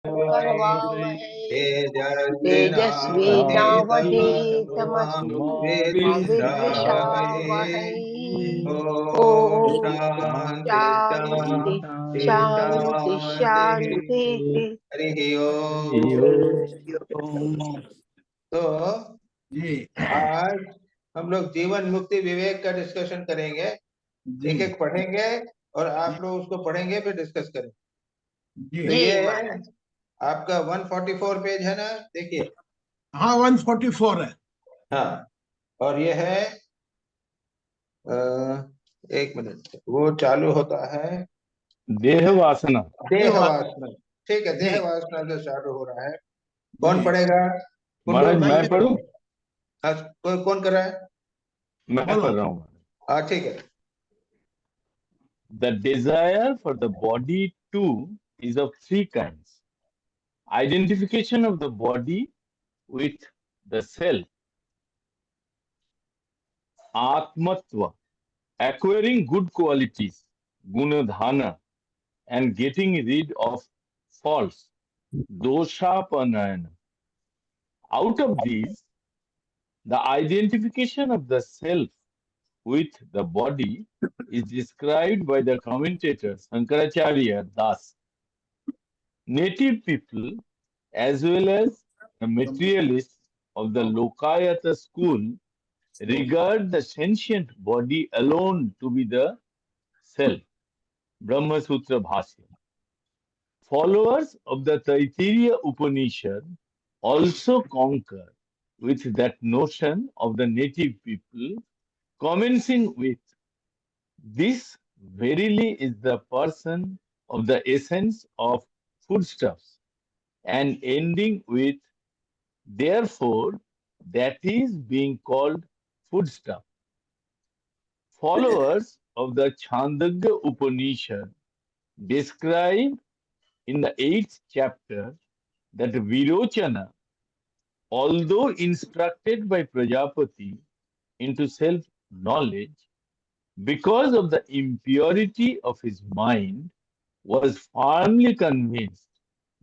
करवावहै तेजस्विनावधीतमस्तु तेजस्विनावधीतमस्तु मा मा विद्विषावहै। विद्विषावहै। ओम ॐ शान्ति शांति शान्ति शांति शान्तिः। शांति। हरिः ओम। तो आज हम लोग जीवन मुक्ति विवेक का डिस्कशन करेंगे। एक एक पढ़ेंगे और आप लोग उसको पढ़ेंगे फिर डिस्कस करेंगे। तो जी ये महाराज। आपका 144 पेज है ना, देखिए। हाँ 144 है। हाँ, और ये है एक मिनट, वो चालू होता है देह वासना। देह वासना। ठीक है, देह वासना से चालू हो रहा है। कौन पढ़ेगा? महाराज मैं पढ़ूं? कौन कर रहा है? मैं पढ़ रहा हूँ। हाँ ठीक है। The desire for the body too is of three kinds: identification of the body with the self, atmatva, acquiring good qualities, gunadhana, and getting rid of faults, doshapanayana. Out of these, the identification of the self with the body is described by the commentator Shankaracharya Das. Native people, as well as the materialists of the Lokayata school, regard the sentient body alone to be the self. Brahma Sutra Bhashya. Followers of the Taittiriya Upanishad also concur with that notion of the native people, commencing with, "This verily is the person of the essence of foodstuffs," and ending with, "Therefore, that is being called foodstuff." Followers of the Chandogya Upanishad describe in the 8th chapter that Virochana, although instructed by Prajapati into self-knowledge, because of the impurity of his mind, was firmly convinced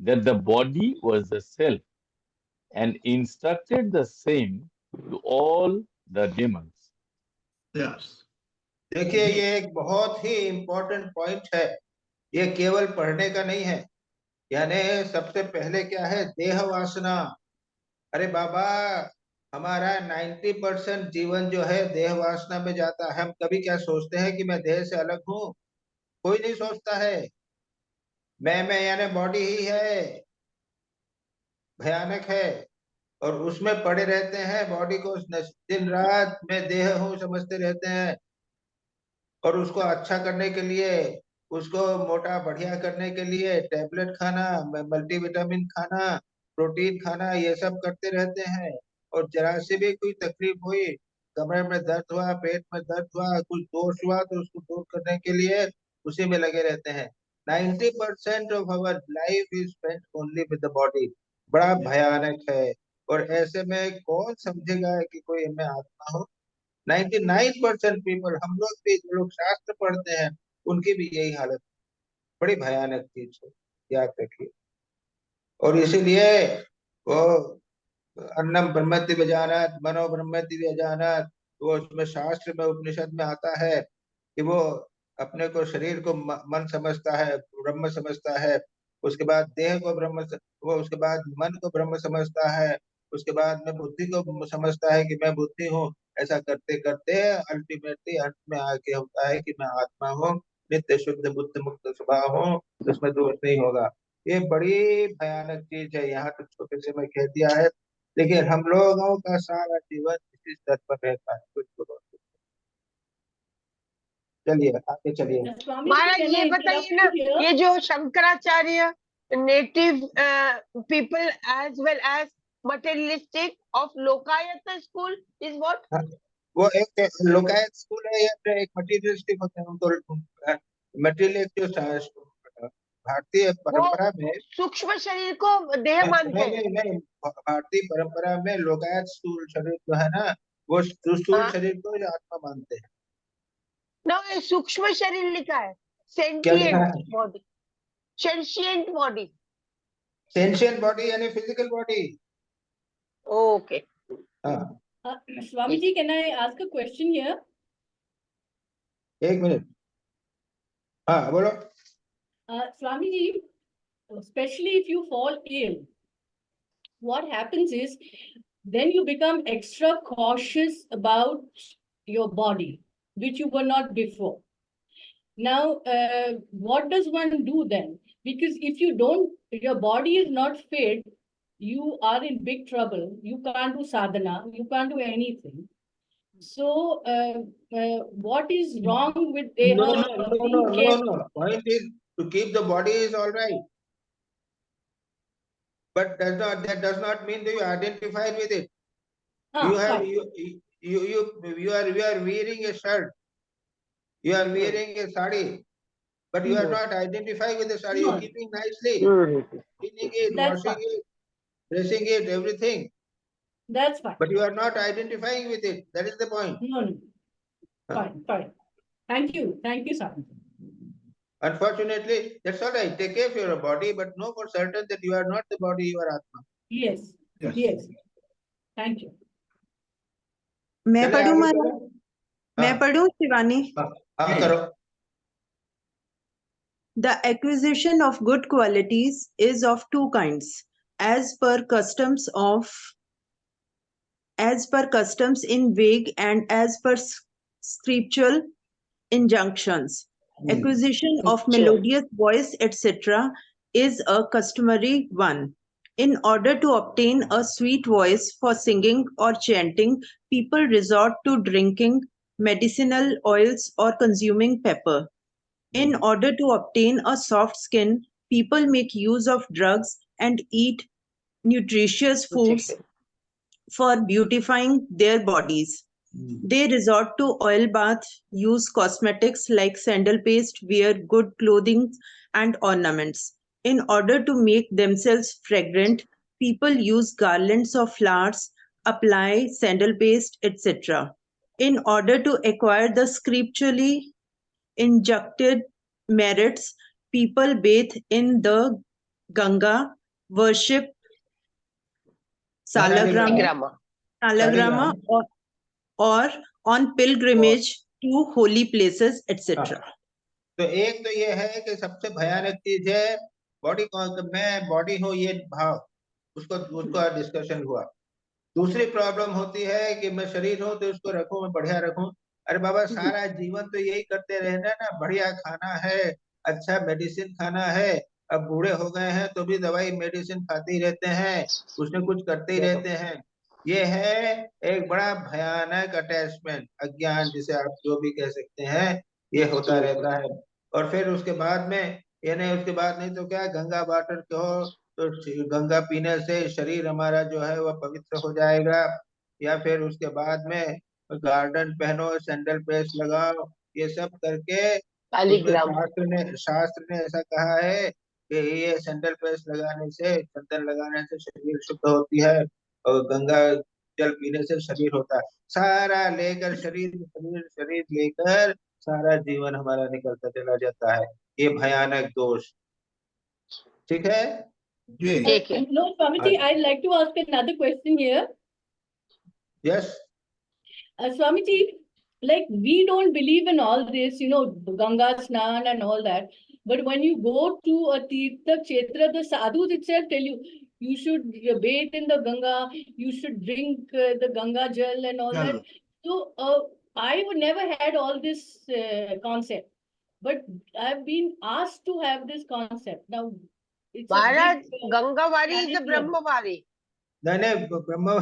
that the body was the self, and instructed the same to all the demons. Yes. देखिए, ये एक बहुत ही important point है। ये केवल पढ़ने का नहीं है। यानी सबसे पहले क्या है? देह वासना। अरे बाबा, हमारा 90% जीवन जो है देह वासना में जाता है। हम कभी क्या सोचते हैं कि मैं देह से अलग हूँ? कोई नहीं सोचता है। मैं यानी बॉडी ही है, भयानक है। और उसमें पड़े रहते हैं, बॉडी को दिन रात मैं देह हूँ समझते रहते हैं। और उसको अच्छा करने के लिए, उसको मोटा बढ़िया करने के लिए टैबलेट खाना, मल्टीविटामिन खाना, प्रोटीन खाना, ये सब करते रहते हैं। और जरा से भी कोई तकलीफ हुई, कमर में दर्द हुआ, पेट में दर्द हुआ, कुछ दोष हुआ, तो उसको दूर करने के लिए उसी में लगे रहते हैं। 90% of our life is spent only with the body. बड़ा भयानक है। और ऐसे में कौन समझेगा कि कोई हमें आत्मा हो? 99% पीपल, हम लोग भी जो लोग शास्त्र पढ़ते हैं, उनकी भी यही हालत। बड़ी भयानक चीज है, याद रखिए। और इसीलिए वो अन्नम ब्रह्मति व्यजानात मनो ब्रह्मति व्यजानात, वो उसमें शास्त्र में उपनिषद में आता है कि वो अपने को शरीर को मन समझता है, ब्रह्म समझता है। उसके बाद देह को ब्रह्म, वो उसके बाद मन को ब्रह्म समझता है। उसके बाद में बुद्धि को समझता है कि मैं बुद्धि हूँ। ऐसा करते करते अल्टीमेटली अंत में आके होता है कि मैं आत्मा हूँ, नित्य शुद्ध बुद्ध मुक्त स्वभाव हूँ, उसमें दोष नहीं होगा। ये बड़ी भयानक चीज है। यहाँ तक छोटे से मैं कह दिया है, लेकिन हम लोगों का सारा जीवन इसी स्तर पर रहता है। कुछ तो चलिए आगे चलिए। महाराज ये बताइए ना, ये जो Shankaracharya native people as well as materialistic of Lokayata school is what? वो एक लोकायत स्कूल है या फिर एक मटेरियलिस्टिक होते हैं? उनको मटेरियलिस्ट जो भारतीय परंपरा में सूक्ष्म शरीर को देह मानते हैं। नहीं नहीं, भारतीय परंपरा में लोकायत स्थूल शरीर जो है ना, वो स्थूल शरीर को आत्मा मानते हैं। ना, सूक्ष्म शरीर लिखा है, क्या लिखा सेंटिएंट है? Body, sentient body. Sentient body यानी फिजिकल बॉडी। Okay. हाँ, Swamiji, can I ask a question here? एक मिनट, हाँ बोलो। Swamiji, especially if you fall ill, what happens is then you become extra cautious about your body, which you were not before. Now, what does one do then? Because if you don't, your body is not fit, you are in big trouble. You can't do sadhana, you can't do anything. So, what is wrong with Deha? No. Point is to keep the body is all right, but that does not mean that you are identified with it. You have Fine. you are wearing a shirt, you are wearing a sari, but you are not identified with the sari. You are keeping nicely, cleaning it, That's washing it, dressing it, everything. That's fine. But you are not identifying with it. That is the point. No. Fine. Thank you, Swamiji. Unfortunately, that's all right. Take care of your body, but know for certain that you are not the body, you are Atma. Yes. Thank you. मैं चले पढ़ूं आगे महाराज? करो। मैं हाँ, पढ़ूं शिवानी? हाँ करो। The acquisition of good qualities is of two kinds, as per customs in vague and as per scriptural injunctions. Acquisition of melodious voice, etc., is a customary one. In order to obtain a sweet voice for singing or chanting, people resort to drinking medicinal oils or consuming pepper. In order to obtain a soft skin, people make use of drugs and eat nutritious foods for beautifying their bodies. They resort to oil bath, use cosmetics like sandal paste, wear good clothing and ornaments. In order to make themselves fragrant, people use garlands of flowers, apply sandal paste, etc. In order to acquire the scripturally injuncted merits, people bathe in the Ganga, worship Salagrama or on pilgrimage to holy places, etc. तो एक तो ये है कि सबसे भयानक चीज है बॉडी को, मैं बॉडी हूँ ये भाव, उसका डिस्कशन हुआ। दूसरी प्रॉब्लम होती है कि मैं शरीर हूँ तो उसको रखूं, मैं बढ़िया रखूं। अरे बाबा, सारा जीवन तो यही करते रहना ना, बढ़िया खाना है, अच्छा मेडिसिन खाना है। अब बूढ़े हो गए हैं तो भी दवाई मेडिसिन खाते ही रहते हैं, कुछ न कुछ करते ही रहते हैं। ये है एक बड़ा भयानक अटैचमेंट, अज्ञान जिसे आप जो भी कह सकते हैं, ये होता रहता है। और फिर उसके बाद में उसके बाद नहीं तो क्या, गंगा वाटर कहो तो गंगा पीने से शरीर हमारा जो है वह पवित्र हो जाएगा, या फिर उसके बाद में गार्डन पहनो, सैंडल पेस्ट लगाओ, ये सब करके शास्त्र ने ऐसा कहा है कि ये सैंडल पेस्ट लगाने से, चंदन लगाने से शरीर शुद्ध होती है और गंगा जल पीने से शरीर होता है। सारा लेकर शरीर लेकर सारा जीवन हमारा निकलता चला जाता है। ये भयानक दोष, ठीक है? No, Swamiji, I'd like to ask another question here. Yes. Swamiji, like we don't believe in all this, Ganga Snan and all that. But when you go to a Tirtha Kshetra, the sadhus itself tell you should bathe in the Ganga, you should drink the Ganga Jal and all that. So I never had all this concept, but I've been asked to have this concept. Now, Maharaj, Gangavari is the Brahmavari. नहीं ब्रह्म,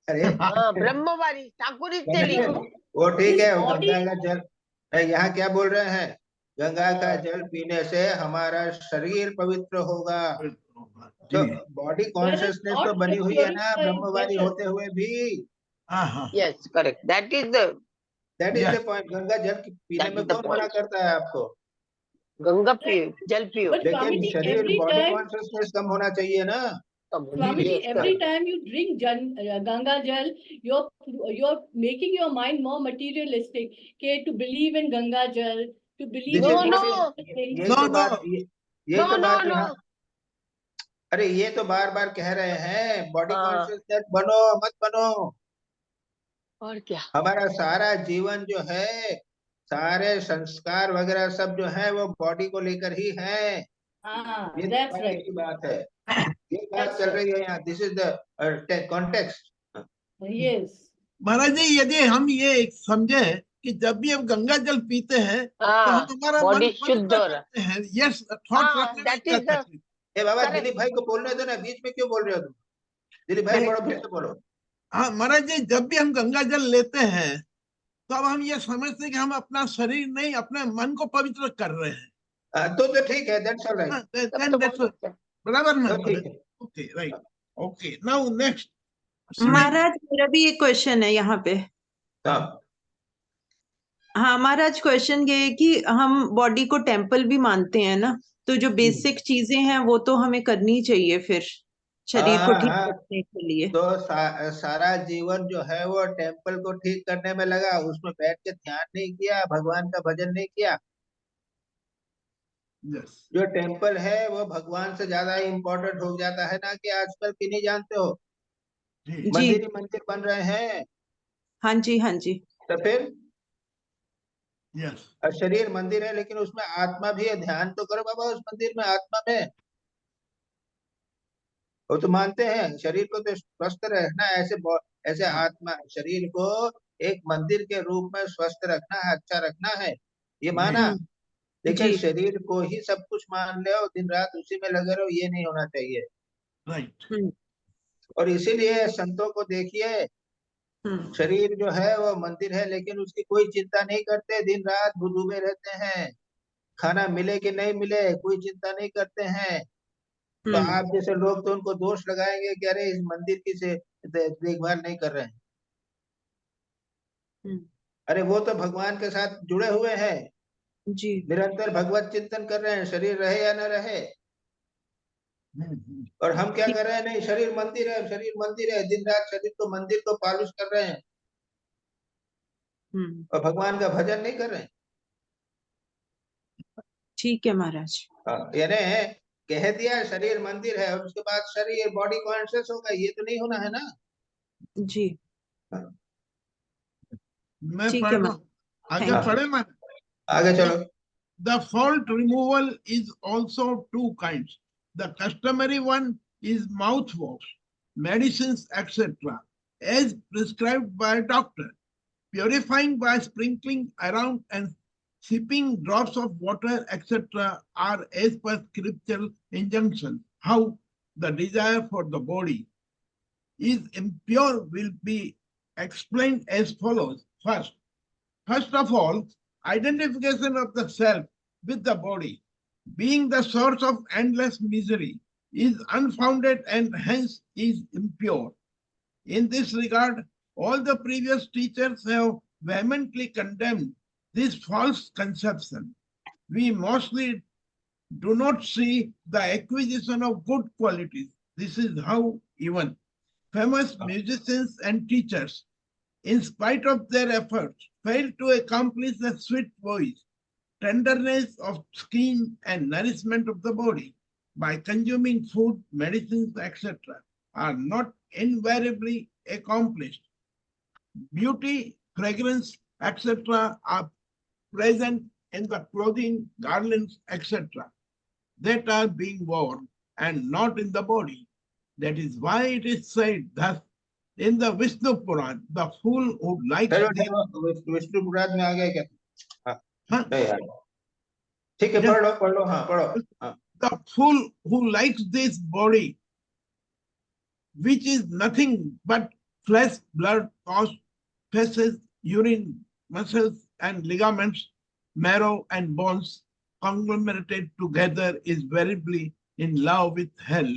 अरे Brahmavari, Thakur is telling. वो ठीक है, गंगा का जल, यहाँ क्या बोल रहे हैं? गंगा का जल पीने से हमारा शरीर पवित्र होगा। तो बॉडी कॉन्शियसनेस तो बनी हुई है ना ब्रह्मवारी होते हुए भी। Yes, correct. That is the point. Ganga जल पीने में कौन मना करता है आपको? गंगा पियो, जल पियो। लेकिन शरीर बॉडी कॉन्शियसनेस कम होना चाहिए ना। Swamiji, every time you drink Ganga Jal, you're making your mind more materialistic. Okay, to believe in Ganga Jal, to believe No. अरे ये तो बार बार कह रहे हैं, बॉडी हाँ। कॉन्शियसनेस बनो मत बनो। और क्या? हमारा सारा जीवन जो है, सारे संस्कार वगैरह सब जो है वो बॉडी को लेकर ही है। ये That's समझने right. की बात है, ये बात That's चल right. रही है यहाँ। This is the context. Yes. महाराज जी, यदि हम ये समझे कि जब भी हम गंगा जल पीते हैं तो हाँ, हम हमारा मन बॉडी शुद्ध पवित्र हो रहा है। करते हैं। यस, थॉट हाँ, रखने में that क्या is the तकलीफ? ए बाबा, correct. दिलीप भाई को बोलने दो ना, बीच में क्यों बोल रहे हो तुम? दिलीप भाई नहीं। बोलो, फिर से बोलो। हाँ महाराज जी, जब भी हम गंगा जल लेते हैं तो अब हम ये समझते हैं कि हम अपना शरीर नहीं, अपने मन को पवित्र कर रहे हैं। तो ठीक है, दैट्स ऑल राइट, तब Then तो that's बहुत अच्छा है। बराबर ना? तो ठीक है। Okay, right. Okay, now next. महाराज मेरा भी एक क्वेश्चन है यहाँ पे। हाँ, हाँ महाराज, क्वेश्चन ये है कि हम बॉडी को टेम्पल भी मानते हैं ना, तो जो बेसिक चीजें हैं वो तो हमें करनी चाहिए फिर शरीर को हाँ, ठीक हाँ। रखने के लिए। तो सारा जीवन जो है वो टेम्पल को ठीक करने में लगा, उसमें बैठ के ध्यान नहीं किया, भगवान का भजन नहीं किया। यस, जो टेम्पल है वो भगवान से ज्यादा इम्पोर्टेंट हो जाता है ना, कि आजकल कि नहीं जानते हो, जी, जी, मंदिर ही मंदिर बन रहे हैं। हाँ जी, हाँ जी, तो फिर यस, शरीर मंदिर है, लेकिन उसमें आत्मा भी है। ध्यान तो करो बाबा उस मंदिर में, आत्मा में। वो तो मानते हैं शरीर को तो स्वस्थ रहना है, ऐसे हाँ, आत्मा शरीर को एक मंदिर के रूप में स्वस्थ रखना है, अच्छा रखना है, ये माना। हम्म, लेकिन जी, शरीर को ही सब कुछ मान ले और दिन रात उसी में लगे रहो, ये नहीं होना चाहिए। राइट। और इसीलिए संतों को देखिए, हम्म, शरीर जो है वो मंदिर है, लेकिन उसकी कोई चिंता नहीं करते, दिन रात डूबे रहते हैं। खाना मिले कि नहीं मिले कोई चिंता नहीं करते हैं। तो हम्म, आप जैसे लोग तो उनको दोष लगाएंगे कि अरे इस मंदिर की से देखभाल नहीं कर रहे हैं। हम्म, अरे वो तो भगवान के साथ जुड़े हुए हैं, जी, निरंतर भगवत चिंतन कर रहे हैं, शरीर रहे या न रहे। और हम क्या ठीक, कर रहे हैं, नहीं शरीर मंदिर है, शरीर मंदिर है, दिन रात शरीर को मंदिर को पालिश कर रहे हैं और भगवान का भजन नहीं कर रहे हैं। ठीक है महाराज। यानी कह दिया शरीर मंदिर है और उसके बाद शरीर बॉडी कॉन्शियस होगा, ये तो नहीं होना है ना। जी, मैं ठीक पढ़ है रहा महाराज, हूँ, आगे थैंक यू। पढ़े मैं। आगे चलो। The fault removal is also two kinds. The customary one is mouthwash, medicines, etc., as prescribed by a doctor. Purifying by sprinkling around and sipping drops of water, etc., are as per scriptural injunctions. How the desire for the body is impure will be explained as follows. First of all, identification of the self with the body, being the source of endless misery, is unfounded and hence is impure. In this regard, all the previous teachers have vehemently condemned this false conception. We mostly do not see the acquisition of good qualities. This is how even famous musicians and teachers, in spite of their efforts, fail to accomplish a sweet voice, tenderness of skin, and nourishment of the body by consuming food, medicines, etc., are not invariably accomplished. Beauty, fragrance, etc., are present in the clothing, garlands, etc., that are being worn and not in the body. That is why it is said thus in the Vishnu Puran, the fool who likes चलो the, Vishnu पुराण में आ गए क्या? हाँ, Huh? नहीं यार, ठीक है, Yes. पढ़ लो, हाँ पढ़ो। हाँ, the fool who likes this body, which is nothing but flesh, blood, cause, feces, urine, muscles, and ligaments, marrow, and bones conglomerated together, is veritably in love with hell.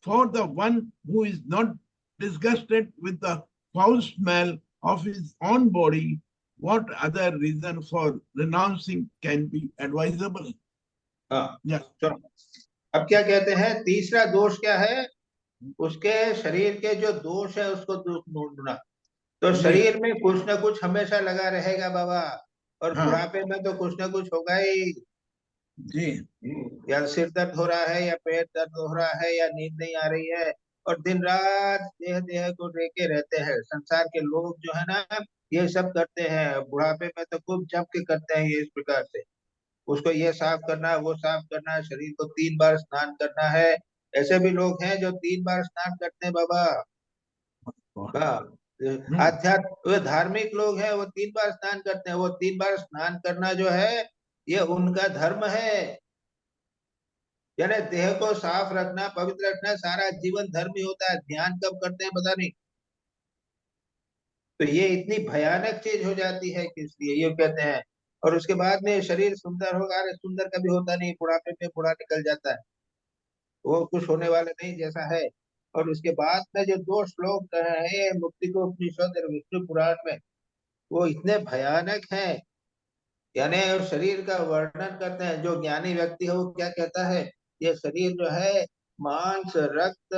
For the one who is not disgusted with the foul smell of his own body, what other reason for renouncing can be advisable? हाँ, Yes. चलो। अब क्या कहते हैं, तीसरा दोष क्या है? उसके शरीर के जो दोष है उसको ढूंढना। तो जी। शरीर में कुछ ना कुछ हमेशा लगा रहेगा बाबा, और हाँ। बुढ़ापे में तो कुछ ना कुछ होगा ही। जी या सिर दर्द हो रहा है या पेट दर्द हो रहा है या नींद नहीं आ रही है, और दिन रात देह देह को लेके रहते हैं। संसार के लोग जो है ना, ये सब करते हैं, बुढ़ापे में तो खूब जम के करते हैं ये, इस प्रकार से उसको ये साफ करना, वो साफ करना, शरीर को 3 बार स्नान करना है। ऐसे भी लोग हैं जो 3 बार स्नान करते हैं बाबा। हाँ, आध्यात्म वो धार्मिक लोग हैं, वो 3 बार स्नान करते हैं। वो 3 बार स्नान करना जो है, ये उनका धर्म है। यानी देह को साफ रखना, पवित्र रखना सारा जीवन धर्म ही होता है। ध्यान कब करते हैं पता नहीं। तो ये इतनी भयानक चीज हो जाती है कि इसलिए ये कहते हैं। और उसके बाद में शरीर सुंदर होगा, अरे सुंदर कभी होता नहीं, बुढ़ापे में बूढ़ा निकल जाता है, वो कुछ होने वाला नहीं जैसा है। और उसके बाद में जो 2 श्लोक कहे हैं मुक्ति को उपनिषद और विष्णु पुराण में, वो इतने भयानक हैं। यानी शरीर का वर्णन करते हैं। जो ज्ञानी व्यक्ति है वो क्या कहता है, ये शरीर जो है मांस, रक्त,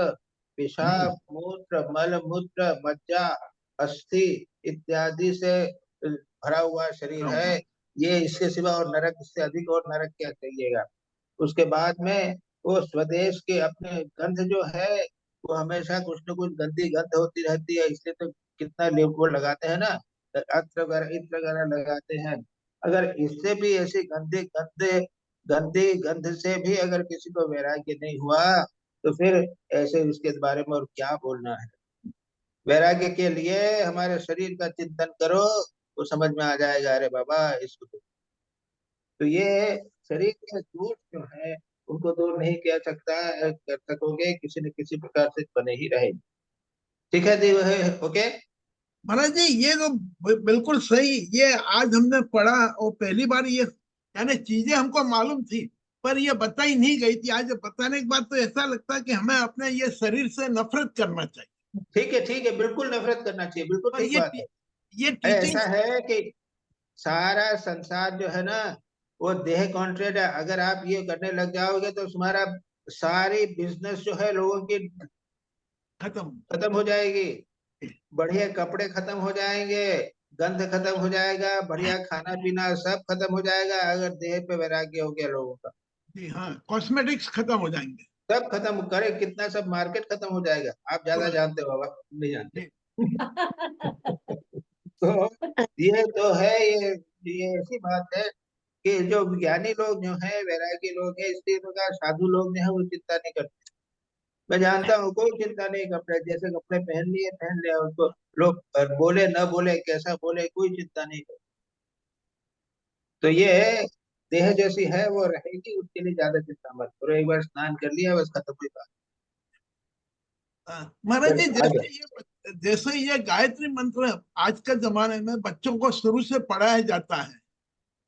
पेशाब, मूत्र, मल मूत्र, मज्जा, अस्थि इत्यादि से भरा हुआ शरीर है। ये इसके सिवा और नरक, इससे अधिक और नरक क्या चाहिएगा। उसके बाद में वो स्वदेश के अपने गंध जो है, वो हमेशा कुछ न कुछ गंदी गंध होती रहती है, इसलिए तो कितना लोग वो लगाते हैं ना, अत्र वगैरह इत्र वगैरह लगाते हैं। अगर इससे भी ऐसी गंदे गंदे गंदी गंध से भी अगर किसी को वैराग्य नहीं हुआ, तो फिर ऐसे इसके बारे में और क्या बोलना है। वैराग्य के लिए हमारे शरीर का चिंतन करो, तो समझ में आ जाएगा, अरे बाबा इसको तो ये शरीर के दोष जो है उनको दूर नहीं किया कर सकोगे, किसी न किसी प्रकार से बने ही रहे। ठीक है दी है, ओके। महाराज जी, ये तो बिल्कुल सही। ये आज हमने पढ़ा और पहली बार ये, यानी चीजें हमको मालूम थी पर ये बताई नहीं गई थी। आज बताने के बाद तो ऐसा लगता है कि हमें अपने ये शरीर से नफरत करना चाहिए। ठीक है, बिल्कुल नफरत करना चाहिए, बिल्कुल और ठीक बात है। ये टीचिंग। ऐसा है कि सारा संसार जो है ना, वो देह कॉन्ट्रैक्ट है। अगर आप ये करने लग जाओगे तो तुम्हारा सारी बिजनेस जो है लोगों की खत्म। खत्म हो जाएगी। बढ़िया कपड़े खत्म हो जाएंगे, गंध खत्म हो जाएगा, बढ़िया खाना पीना सब खत्म हो जाएगा, अगर देह पे वैराग्य हो गया लोगों का। जी हाँ, कॉस्मेटिक्स खत्म हो जाएंगे। सब खत्म करे, कितना सब मार्केट खत्म हो जाएगा। आप ज्यादा जानते हो बाबा, नहीं जानते। जी तो ये तो है, ये ऐसी बात है कि जो ज्ञानी लोग जो है, वैरागी लोग है, इसलिए तो कहा साधु लोग जो है वो चिंता नहीं करते। मैं जानता हूँ कोई चिंता नहीं करता, जैसे कपड़े पहन लिए पहन लिया, उसको लोग बोले न बोले, कैसा बोले, कोई चिंता नहीं करता। तो ये देह जैसी है वो रहेगी, उसके लिए ज्यादा चिंता मत करो। एक बार स्नान कर लिया बस, खत्म हुई बात। महाराज जी, चलो आगे। जैसे ये गायत्री मंत्र आज के जमाने में बच्चों को शुरू से पढ़ाया जाता है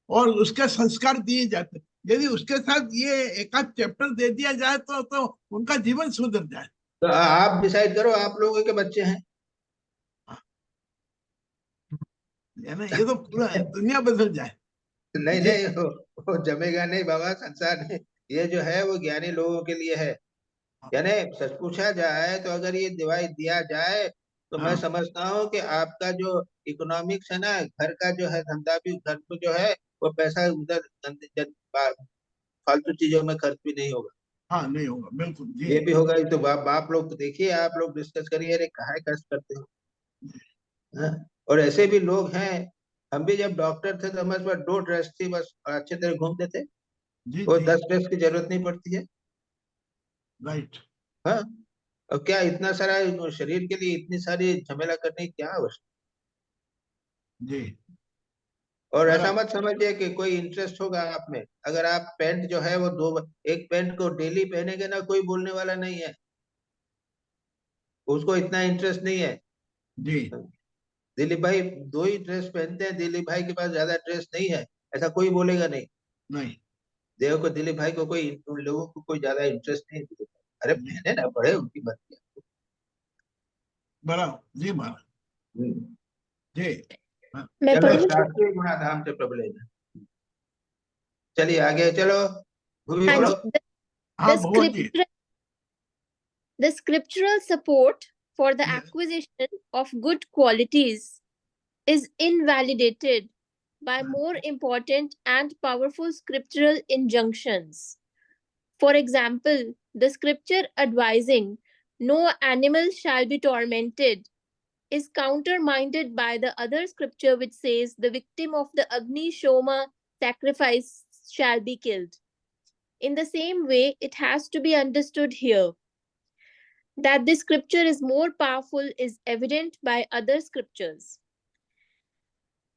और उसके संस्कार दिए जाते हैं, यदि उसके साथ ये एक आध चैप्टर दे दिया जाए तो उनका जीवन सुधर जाए। तो आप डिसाइड करो, आप लोगों के बच्चे हैं। है ना, ये तो पूरा दुनिया बदल जाए। नहीं जी नहीं, वो जमेगा नहीं बाबा, संसार नहीं। ये जो है वो ज्ञानी लोगों के लिए है। यानी सच पूछा जाए तो अगर ये दिवाई दिया जाए, तो मैं हाँ समझता हूँ कि आपका जो इकोनॉमिक्स है ना, घर का जो है धंधा भी, घर को जो है वो पैसा उधर फालतू चीजों में खर्च भी नहीं होगा। हाँ, नहीं होगा बिल्कुल जी। ये भी होगा ही। तो बाप लोग तो देखिए, आप लोग डिस्कस करिए, अरे कहाँ खर्च करते हो, हाँ? और ऐसे भी लोग हैं। हम भी जब डॉक्टर थे तो हमारे पास 2 ड्रेस थी बस, अच्छी तरह घूमते थे। जी वो जी 10 ड्रेस की जरूरत नहीं पड़ती है। राइट। हाँ, और क्या इतना सारा शरीर के लिए इतनी सारी झमेला करने की क्या आवश्यकता। जी और ऐसा बराबर। मत समझिए कि कोई इंटरेस्ट होगा आप में। अगर आप पैंट जो है वो एक पैंट को डेली पहनेंगे ना, कोई बोलने वाला नहीं है, उसको इतना इंटरेस्ट नहीं है। जी दिलीप भाई 2 ही ड्रेस पहनते हैं, दिलीप भाई के पास ज्यादा ड्रेस नहीं है, ऐसा कोई बोलेगा नहीं। नहीं। देखो को दिलीप भाई को कोई, उन लोगों को कोई ज्यादा इंटरेस्ट नहीं है दिलीप भाई। अरे जी पहने ना, पढ़े, उनकी बात क्या। बराबर जी महाराज हम्म। जी। हाँ मैं चलो, पढ़ूं? शास्त्री गुणाधाम से प्रबलेन। चलिए आगे चलो, भूमि हाँ बोलो। जी. हाँ The भगवान जी। the scriptural support for the Yes. acquisition of good qualities is invalidated by more important and powerful scriptural injunctions. For example, the scripture advising no animal shall be tormented is countermanded by the other scripture which says the victim of the Agni Shoma sacrifice shall be killed. In the same way, it has to be understood here that this scripture is more powerful is evident by other scriptures.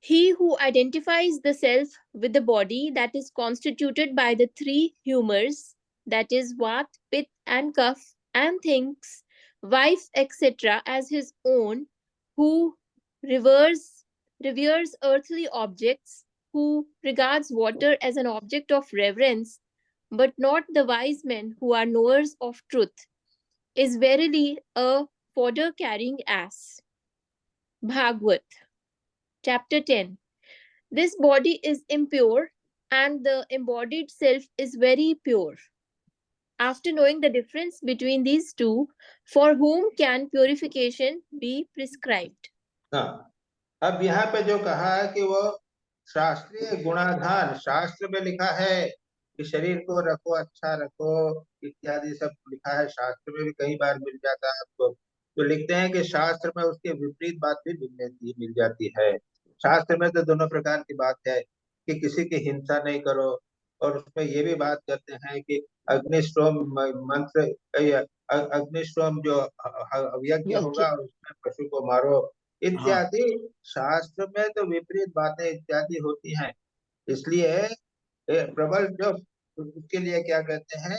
He who identifies the self with the body that is constituted by the three humors, that is Vat, Pit, and Kaph, and thinks wife, etc., as his own, who reveres earthly objects, who regards water as an object of reverence, but not the wise men who are knowers of truth, is verily a fodder carrying ass. Bhagavad, chapter 10. This body is impure and the embodied self is very pure. After knowing the difference between these two, for whom can purification be prescribed? हाँ, अब यहाँ पे जो कहा है कि वो शास्त्रीय गुणाधान, शास्त्र में लिखा है कि शरीर को रखो, अच्छा रखो इत्यादि सब लिखा है, शास्त्र में भी कई बार मिल जाता है आपको। तो लिखते हैं कि शास्त्र में उसके विपरीत बात भी मिल जाती है। शास्त्र में तो दोनों प्रकार की बात है कि किसी की हिंसा नहीं करो, और उसमें ये भी बात करते हैं कि अग्निष्टोम मंत्र, अग्निष्टोम जो यज्ञ होगा उसमें पशु को मारो इत्यादि। शास्त्र में तो विपरीत बातें इत्यादि होती हैं। इसलिए प्रबल जो उसके लिए क्या कहते हैं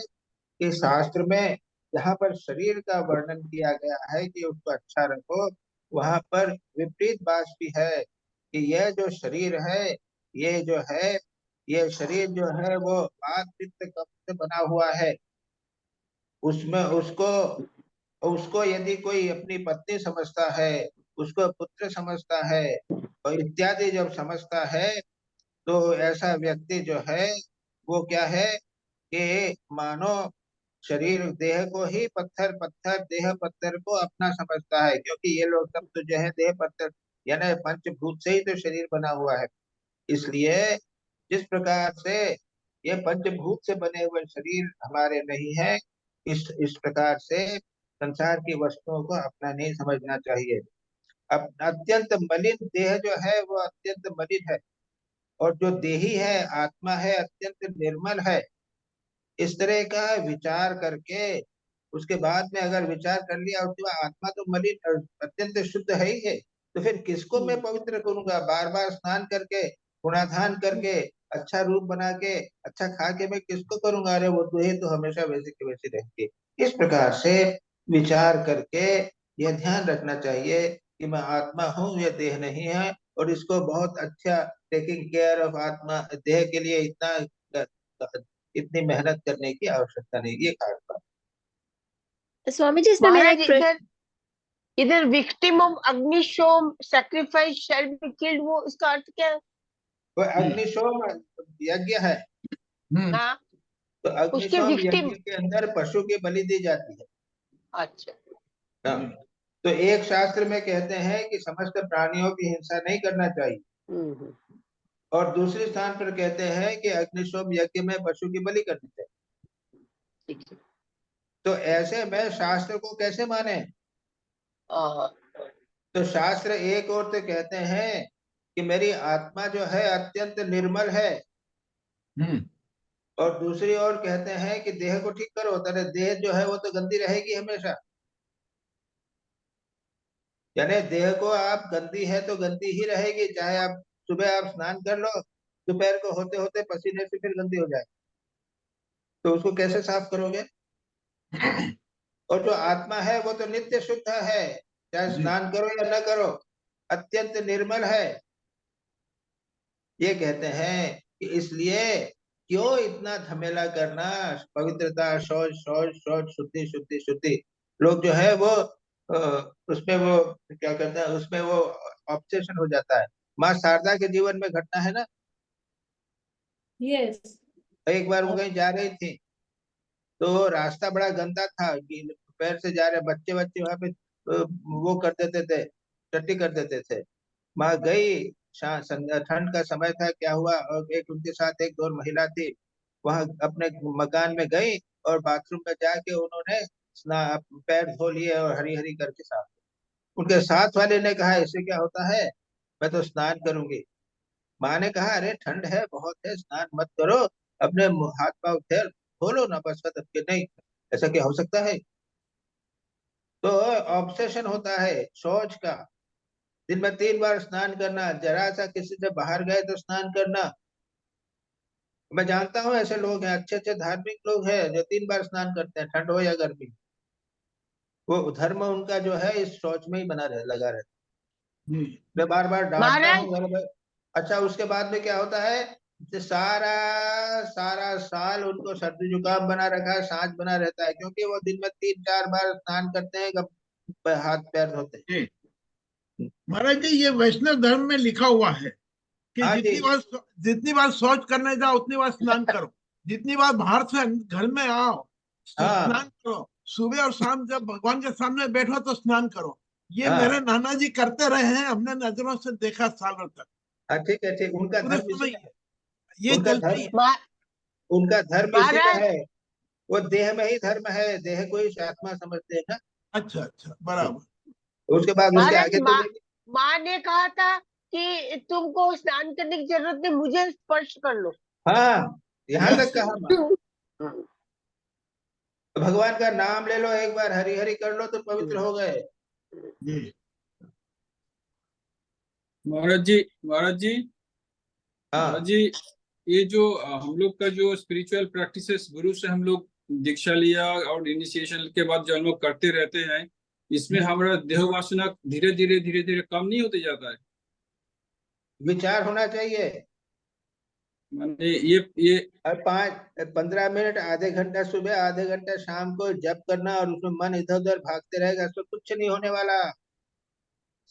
कि शास्त्र में जहाँ पर शरीर का वर्णन किया गया है कि उसको अच्छा रखो, वहां पर विपरीत बात भी है कि यह जो शरीर है, ये जो है, ये शरीर जो है वो वात पित्त कफ से बना हुआ है। उसमें उसको उसको यदि कोई अपनी पत्नी समझता है, उसको पुत्र समझता है और इत्यादि जब समझता है, तो ऐसा व्यक्ति जो है वो क्या है कि मानो शरीर देह को ही पत्थर, पत्थर देह पत्थर को अपना समझता है, क्योंकि ये लोग सब तो जो है देह पत्थर यानी पंचभूत से ही तो शरीर बना हुआ है। इसलिए जिस प्रकार से ये पंचभूत से बने हुए शरीर हमारे नहीं है, इस प्रकार से संसार की वस्तुओं को अपना नहीं समझना चाहिए। अब अत्यंत मलिन देह जो है वो अत्यंत मलिन है, और जो देही है, आत्मा है, अत्यंत निर्मल है। इस तरह का विचार करके उसके बाद में अगर विचार कर लिया और तो आत्मा तो मलिन और अत्यंत शुद्ध है ही है, तो फिर किसको मैं पवित्र करूंगा? बार बार स्नान करके, गुणाधान करके, अच्छा रूप बना के, अच्छा खा के मैं किसको करूंगा? अरे वो दुहे तो हमेशा वैसे के वैसे रहेंगे। इस प्रकार से विचार करके यह ध्यान रखना चाहिए कि मैं आत्मा हूँ, यह देह नहीं है, और इसको बहुत अच्छा टेकिंग केयर ऑफ आत्मा, देह के लिए इतनी मेहनत करने की आवश्यकता नहीं। ये खास बात। स्वामी जी, इसमें मेरा एक प्रश्न, इधर victim of Agnishoma sacrifice shall be killed, वो इसका अर्थ क्या है? वो अग्निशोम यज्ञ है। हाँ, तो उसके अग्निशोम विक्टिम, यज्ञ के अंदर पशु की बलि दी जाती है। अच्छा, हाँ। तो एक शास्त्र में कहते हैं कि समस्त प्राणियों की हिंसा नहीं करना चाहिए, और दूसरे स्थान पर कहते हैं कि अग्निशोम यज्ञ में पशु की बलि करनी चाहिए। तो ऐसे में शास्त्र को कैसे माने? तो शास्त्र एक ओर तो कहते हैं कि मेरी आत्मा जो है अत्यंत निर्मल है, और दूसरी ओर कहते हैं कि देह को ठीक करो, तेरे देह जो है वो तो गंदी रहेगी हमेशा। यानी देह को आप गंदी है तो गंदी ही रहेगी, चाहे आप सुबह आप स्नान कर लो, दोपहर को होते होते पसीने से फिर गंदी हो जाए, तो उसको कैसे साफ करोगे? और जो आत्मा है वो तो नित्य शुद्ध है, चाहे स्नान करो या न करो, अत्यंत निर्मल है। ये कहते हैं कि इसलिए क्यों इतना झमेला करना, पवित्रता, शौच शौच शौच, शुद्धि शुद्धि शुद्धि। लोग जो है वो उसमें वो क्या कहते हैं, उसमें वो ऑब्सेशन हो जाता है। माँ शारदा के जीवन में घटना है ना। Yes. एक बार वो कहीं जा रही थी, तो रास्ता बड़ा गंदा था कि पैर से जा रहे बच्चे बच्चे वहां पे वो कर देते थे, टट्टी कर देते थे। माँ गई, ठंड का समय था, क्या हुआ, और एक उनके साथ एक और महिला थी, वहां अपने मकान में गई और बाथरूम में जाके उन्होंने पैर धो लिए और हरी हरी करके साफ। उनके साथ वाले ने कहा इससे क्या होता है, मैं तो स्नान करूंगी। माँ ने कहा अरे ठंड है बहुत है, स्नान मत करो, अपने हाथ पाँव धो धो लो ना बस खत्म। के नहीं, ऐसा क्या हो सकता है। तो ऑब्सेशन होता है शौच का, दिन में 3 बार स्नान करना, जरा सा किसी से बाहर गए तो स्नान करना। मैं जानता हूँ ऐसे लोग हैं, अच्छे अच्छे धार्मिक लोग हैं जो 3 बार स्नान करते हैं, ठंड हो या गर्मी। वो धर्म उनका जो है इस शौच में ही बना रहे, लगा रहता है। जी मैं बार बार डांटता महाराज हूँ घर में। अच्छा, उसके बाद में क्या होता है, कि सारा सारा साल उनको सर्दी जुकाम बना रखा है, सांस बना रहता है, क्योंकि वो दिन में 3-4 बार स्नान करते हैं, हाथ पैर धोते हैं। जी महाराज जी, ये वैष्णव धर्म में लिखा हुआ है कि हाँ जी। जितनी बार शौच करने जाओ उतनी बार स्नान करो, जितनी बार बाहर से घर में आओ तो हाँ स्नान करो, सुबह और शाम जब भगवान के सामने बैठो तो स्नान करो। ये मेरे हाँ नाना जी करते रहे हैं, हमने नजरों से देखा सालों तक। हाँ, ठीक है ठीक, उनका पूरे धर्म समय इसी में है। ये उनका चलता ही धर्म है। महा- उनका धर्म इसी में महाराज है। वो देह में ही धर्म है, देह को ही आत्मा समझते हैं ना। अच्छा अच्छा, बराबर। उसके बाद उसके महाराज आगे तो माँ ने कहा था कि तुमको स्नान करने की जरूरत नहीं, मुझे स्पर्श कर लो। हाँ, यहाँ तक कहा माँ। हम्म। भगवान का नाम ले लो एक बार, हरि हरि कर लो तो पवित्र हो गए। जी महाराज जी, महाराज जी, महाराज हाँ जी, ये जो हम लोग का जो स्पिरिचुअल प्रैक्टिसेस गुरु से हम लोग दीक्षा लिया और इनिशिएशन के बाद जो हम लोग करते रहते हैं, इसमें हमारा देह वासना धीरे धीरे कम नहीं होते जाता है। विचार होना चाहिए। माने ये और 5-15 मिनट, आधे घंटा सुबह, आधे घंटा शाम को जप करना, और उसमें मन इधर उधर भागते रहेगा, उसमें कुछ नहीं होने वाला।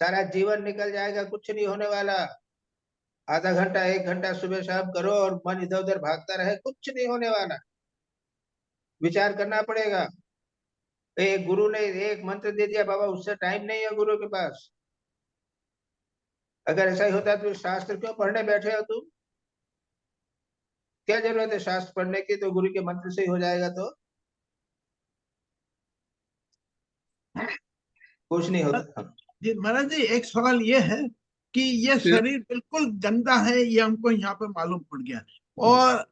सारा जीवन निकल जाएगा, कुछ नहीं होने वाला। आधा घंटा 1 घंटा सुबह शाम करो और मन इधर उधर भागता रहे, कुछ नहीं होने वाला। विचार करना पड़ेगा। एक गुरु ने एक मंत्र दे दिया, बाबा उससे टाइम नहीं है गुरु के पास। अगर ऐसा ही होता तो शास्त्र क्यों पढ़ने बैठे हो तुम। क्या जरूरत है शास्त्र पढ़ने की, तो गुरु के मंत्र से ही हो जाएगा तो कुछ नहीं होता। जी महाराज जी, एक सवाल ये है कि ये शरीर बिल्कुल गंदा है, ये हमको यहाँ पे मालूम पड़ गया, और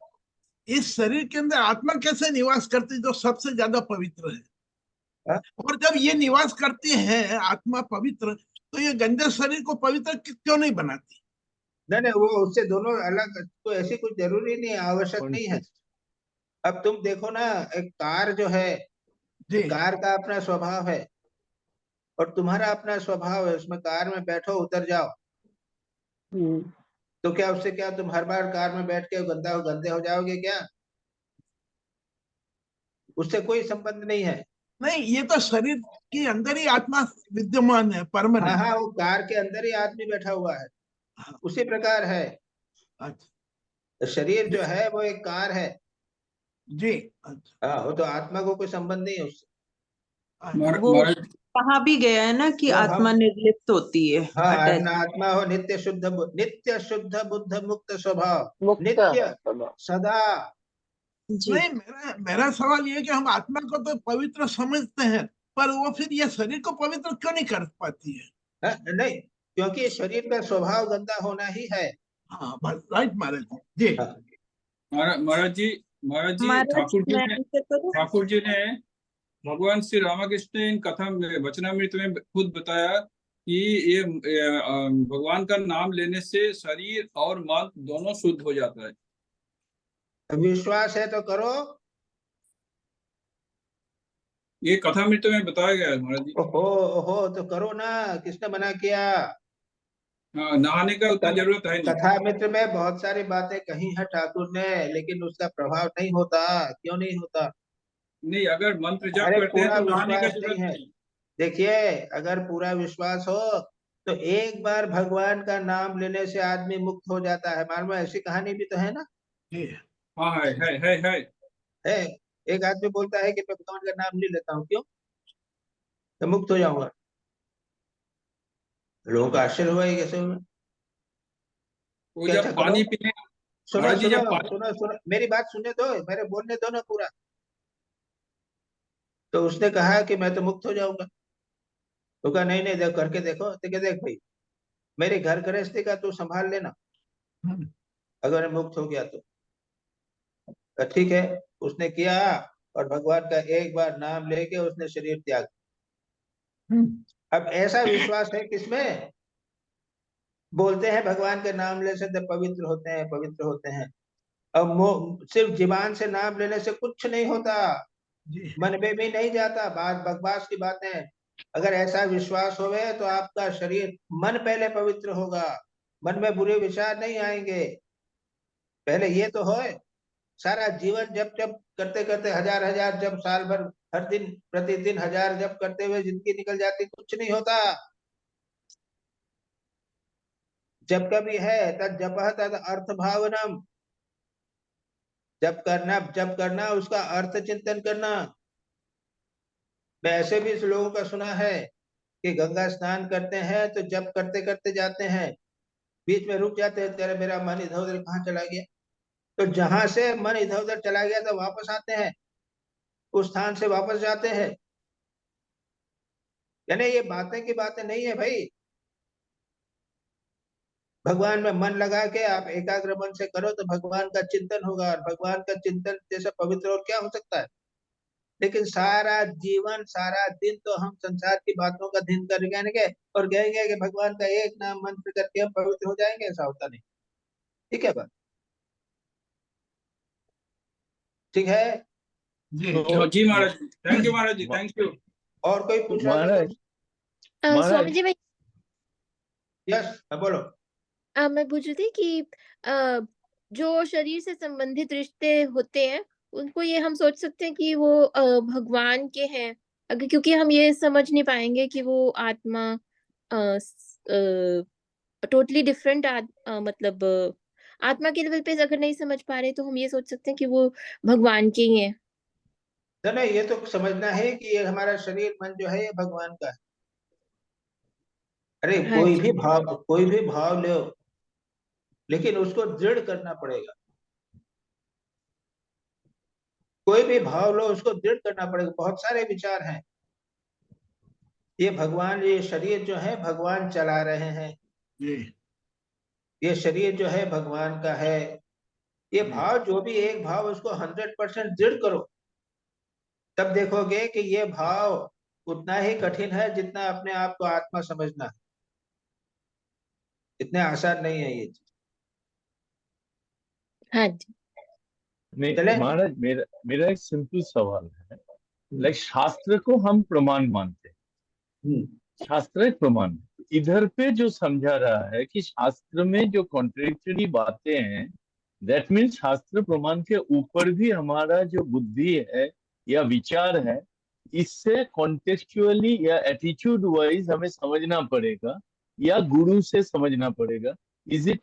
इस शरीर के अंदर आत्मा कैसे निवास करती जो सबसे ज्यादा पवित्र है। हाँ? और जब ये निवास करती है आत्मा पवित्र, तो ये गंदे शरीर को पवित्र क्यों नहीं बनाती। नहीं नहीं, वो उससे दोनों अलग, तो ऐसी कुछ जरूरी नहीं है, आवश्यक नहीं है। अब तुम देखो ना, एक कार जो है, जी कार का अपना स्वभाव है और तुम्हारा अपना स्वभाव है। उसमें कार में बैठो, उतर जाओ, तो क्या उससे क्या तुम हर बार कार में बैठ के गंदे हो जाओगे क्या। उससे कोई संबंध नहीं है। नहीं, ये तो शरीर के अंदर ही आत्मा विद्यमान है, हाँ परमानेंट। हाँ, वो कार के अंदर ही आदमी बैठा हुआ है, हाँ, उसी प्रकार है। अच्छा तो शरीर जो है वो एक कार है। जी, अच्छा हाँ, वो तो आत्मा को कोई संबंध नहीं है उससे। अच्छा। वो महाराज कहा भी गया है ना कि वो आत्मा हम, निर्लिप्त होती है, हाँ, अटैच। अपना आत्मा हो नित्य शुद्ध बुद्ध मुक्त स्वभाव, मुक्त नित्य सदा। जी नहीं, मेरा मेरा सवाल ये है कि हम आत्मा को तो पवित्र समझते हैं, पर वो फिर ये शरीर को पवित्र क्यों नहीं कर पाती है। नहीं, क्योंकि शरीर का स्वभाव गंदा होना ही है। हाँ बस, राइट महाराज जी। जी हाँ, महाराज जी, महाराज जी, हमारा मैं आंसर करूं? ठाकुर जी ने भगवान श्री रामकृष्ण ने इन कथा में वचनामृत में खुद बताया कि ये भगवान का नाम लेने से शरीर और मन दोनों शुद्ध हो जाता है। विश्वास है तो करो। ये कथामृत में बताया गया है महाराज जी। ओहो ओहो, तो करो ना, किसने मना किया। हाँ, नहाने का उतना जरूरत है नहीं। कथा मित्र में बहुत सारी बातें कही है ठाकुर ने, लेकिन उसका प्रभाव नहीं होता। क्यों नहीं होता। नहीं, अगर मंत्र जाप अरे करते हैं पूरा तो नहाने का विश्वास नहीं जरूरत है। नहीं। देखिए, अगर पूरा विश्वास हो तो एक बार भगवान का नाम लेने से आदमी मुक्त हो जाता है। मालूम है, ऐसी कहानी भी तो है ना। जी हाँ, है। है, एक आदमी बोलता है कि मैं भगवान का नाम नहीं लेता हूँ, क्यों, तो मुक्त हो जाऊंगा। लोगों का आश्चर्य हुआ ये कैसे हुआ। वो कैसा जब पानी करो? पीने सुनो महाराज जी सुनो जब पानी सुनो सुनो, मेरी बात सुनने दो, मेरे बोलने दो ना पूरा। तो उसने कहा कि मैं तो मुक्त हो जाऊंगा। तो कहा नहीं नहीं, देख करके देखो। तो क्या, देख भाई, मेरे घर गृहस्थी का तू संभाल लेना, हम्म, अगर मैं मुक्त हो गया तो। कहा, ठीक है। उसने किया, और भगवान का एक बार नाम लेके उसने शरीर त्याग। हम्म, अब ऐसा विश्वास है किसमें? बोलते हैं भगवान के नाम लेने से तो पवित्र होते हैं, पवित्र होते हैं। अब सिर्फ जीवान से नाम लेने से कुछ नहीं होता, जी मन में भी नहीं जाता, बात बकवास की बातें। अगर ऐसा विश्वास होवे तो आपका शरीर, मन पहले पवित्र होगा, मन में बुरे विचार नहीं आएंगे। पहले ये तो हो। सारा जीवन जब जब करते करते, हजार हजार जब, साल भर, हर दिन प्रतिदिन हजार जब करते हुए जिंदगी निकल जाती, कुछ नहीं होता। जब कभी है तद जपः तद अर्थ भावनम। जब करना उसका अर्थ चिंतन करना। मैं ऐसे भी इस लोगों का सुना है कि गंगा स्नान करते हैं तो जब करते करते जाते हैं, बीच में रुक जाते हैं, तेरे मेरा मन इधर उधर कहाँ चला गया। तो जहां से मन इधर उधर चला गया तो वापस आते हैं, उस स्थान से वापस जाते हैं। यानी ये बातें की बातें नहीं है भाई। भगवान में मन लगा के आप एकाग्र मन से करो तो भगवान का चिंतन होगा, और भगवान का चिंतन जैसा पवित्र और क्या हो सकता है। लेकिन सारा जीवन, सारा दिन तो हम संसार की बातों का ध्यान करेंगे और कहेंगे कि भगवान का एक नाम मंत्र करके हम पवित्र हो जाएंगे। ऐसा होता नहीं। ठीक है बात? ठीक है। जी तो जी महाराज जी, थैंक यू महाराज जी, मा- थैंक यू। और कोई पूछ रहा था महाराज कुछ? स्वामी महाराज जी, यस, बोलो। मैं पूछ रही थी कि जो शरीर से संबंधित रिश्ते होते हैं, उनको ये हम सोच सकते हैं कि वो भगवान के हैं, अगर क्योंकि हम ये समझ नहीं पाएंगे कि वो आत्मा टोटली डिफरेंट मतलब आत्मा के लेवल पे अगर नहीं समझ पा रहे तो हम ये सोच सकते हैं कि वो भगवान के ही हैं। नहीं, ये तो समझना है कि ये हमारा शरीर मन जो है ये भगवान का है। अरे हाँ जी। कोई भी भाव लो, लेकिन उसको दृढ़ करना पड़ेगा। कोई भी भाव लो, उसको दृढ़ करना पड़ेगा। बहुत सारे विचार हैं। ये भगवान, ये शरीर जो है भगवान चला रहे हैं। जी ये शरीर जो है भगवान का है। ये जी भाव, जो भी एक भाव, उसको 100% दृढ़ करो। तब देखोगे कि ये भाव उतना ही कठिन है जितना अपने आप को आत्मा समझना। इतने आसान नहीं है ये चीज। हाँ जी। नहीं चले। महाराज, मेरा मेरा एक सिंपल सवाल है। लाइक शास्त्र को हम प्रमाण मानते हैं, शास्त्र एक प्रमाण है। इधर पे जो समझा रहा है कि शास्त्र में जो कॉन्ट्रेडिक्टरी बातें हैं, दैट मीन्स शास्त्र प्रमाण के ऊपर भी हमारा जो बुद्धि है या विचार है, इससे कॉन्टेक्चुअली या एटीट्यूड वाइज हमें समझना पड़ेगा या गुरु से समझना पड़ेगा। Is it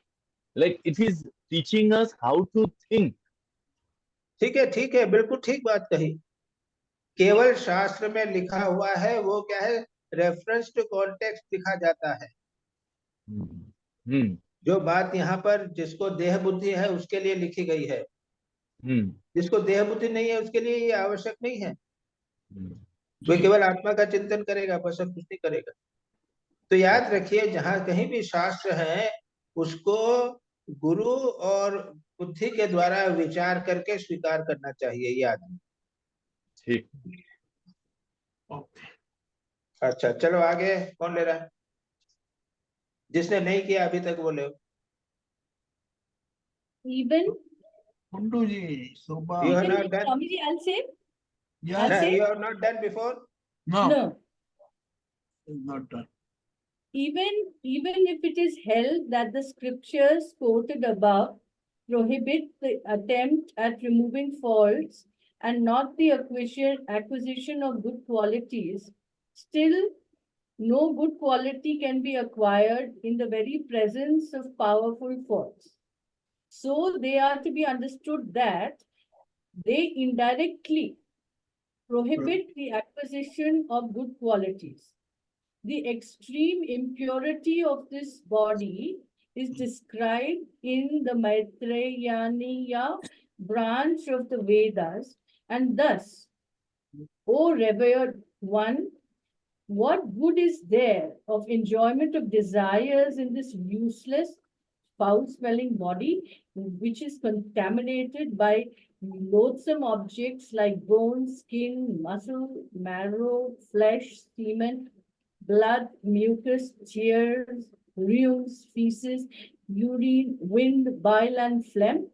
like it is teaching us how to think? ठीक है, बिल्कुल ठीक बात कही। केवल शास्त्र में लिखा हुआ है वो क्या है, रेफरेंस टू कॉन्टेक्स्ट लिखा जाता है। हम्म जो बात यहाँ पर जिसको देह बुद्धि है उसके लिए लिखी गई है, हम्म जिसको देह बुद्धि नहीं है उसके लिए ये आवश्यक नहीं है। हम्म, वो जी केवल आत्मा का चिंतन करेगा, बस और कुछ नहीं करेगा। तो याद रखिए, जहाँ कहीं भी शास्त्र है उसको गुरु और बुद्धि के द्वारा विचार करके स्वीकार करना चाहिए। याद। ठीक। ओके अच्छा, चलो आगे। कौन ले रहा है? जिसने नहीं किया अभी तक वो ले। Even, Kundu ji Shobha You are even not if, done? Swamiji, I'll say, yes No, say, you are not done before? No no. Is not done Even if it is held that the scriptures quoted above prohibit the attempt at removing faults and not the acquisition of good qualities, still no good quality can be acquired in the very presence of powerful faults. So they are to be understood that they indirectly prohibit the acquisition of good qualities. The extreme impurity of this body is described in the Maitrayaniya branch of the Vedas, and thus, O revered one, what good is there of enjoyment of desires in this useless, foul-smelling body, which is contaminated by loathsome objects like bone, skin, muscle, marrow, flesh, semen, blood, mucus, tears, fumes, feces, urine, wind, bile, and phlegm?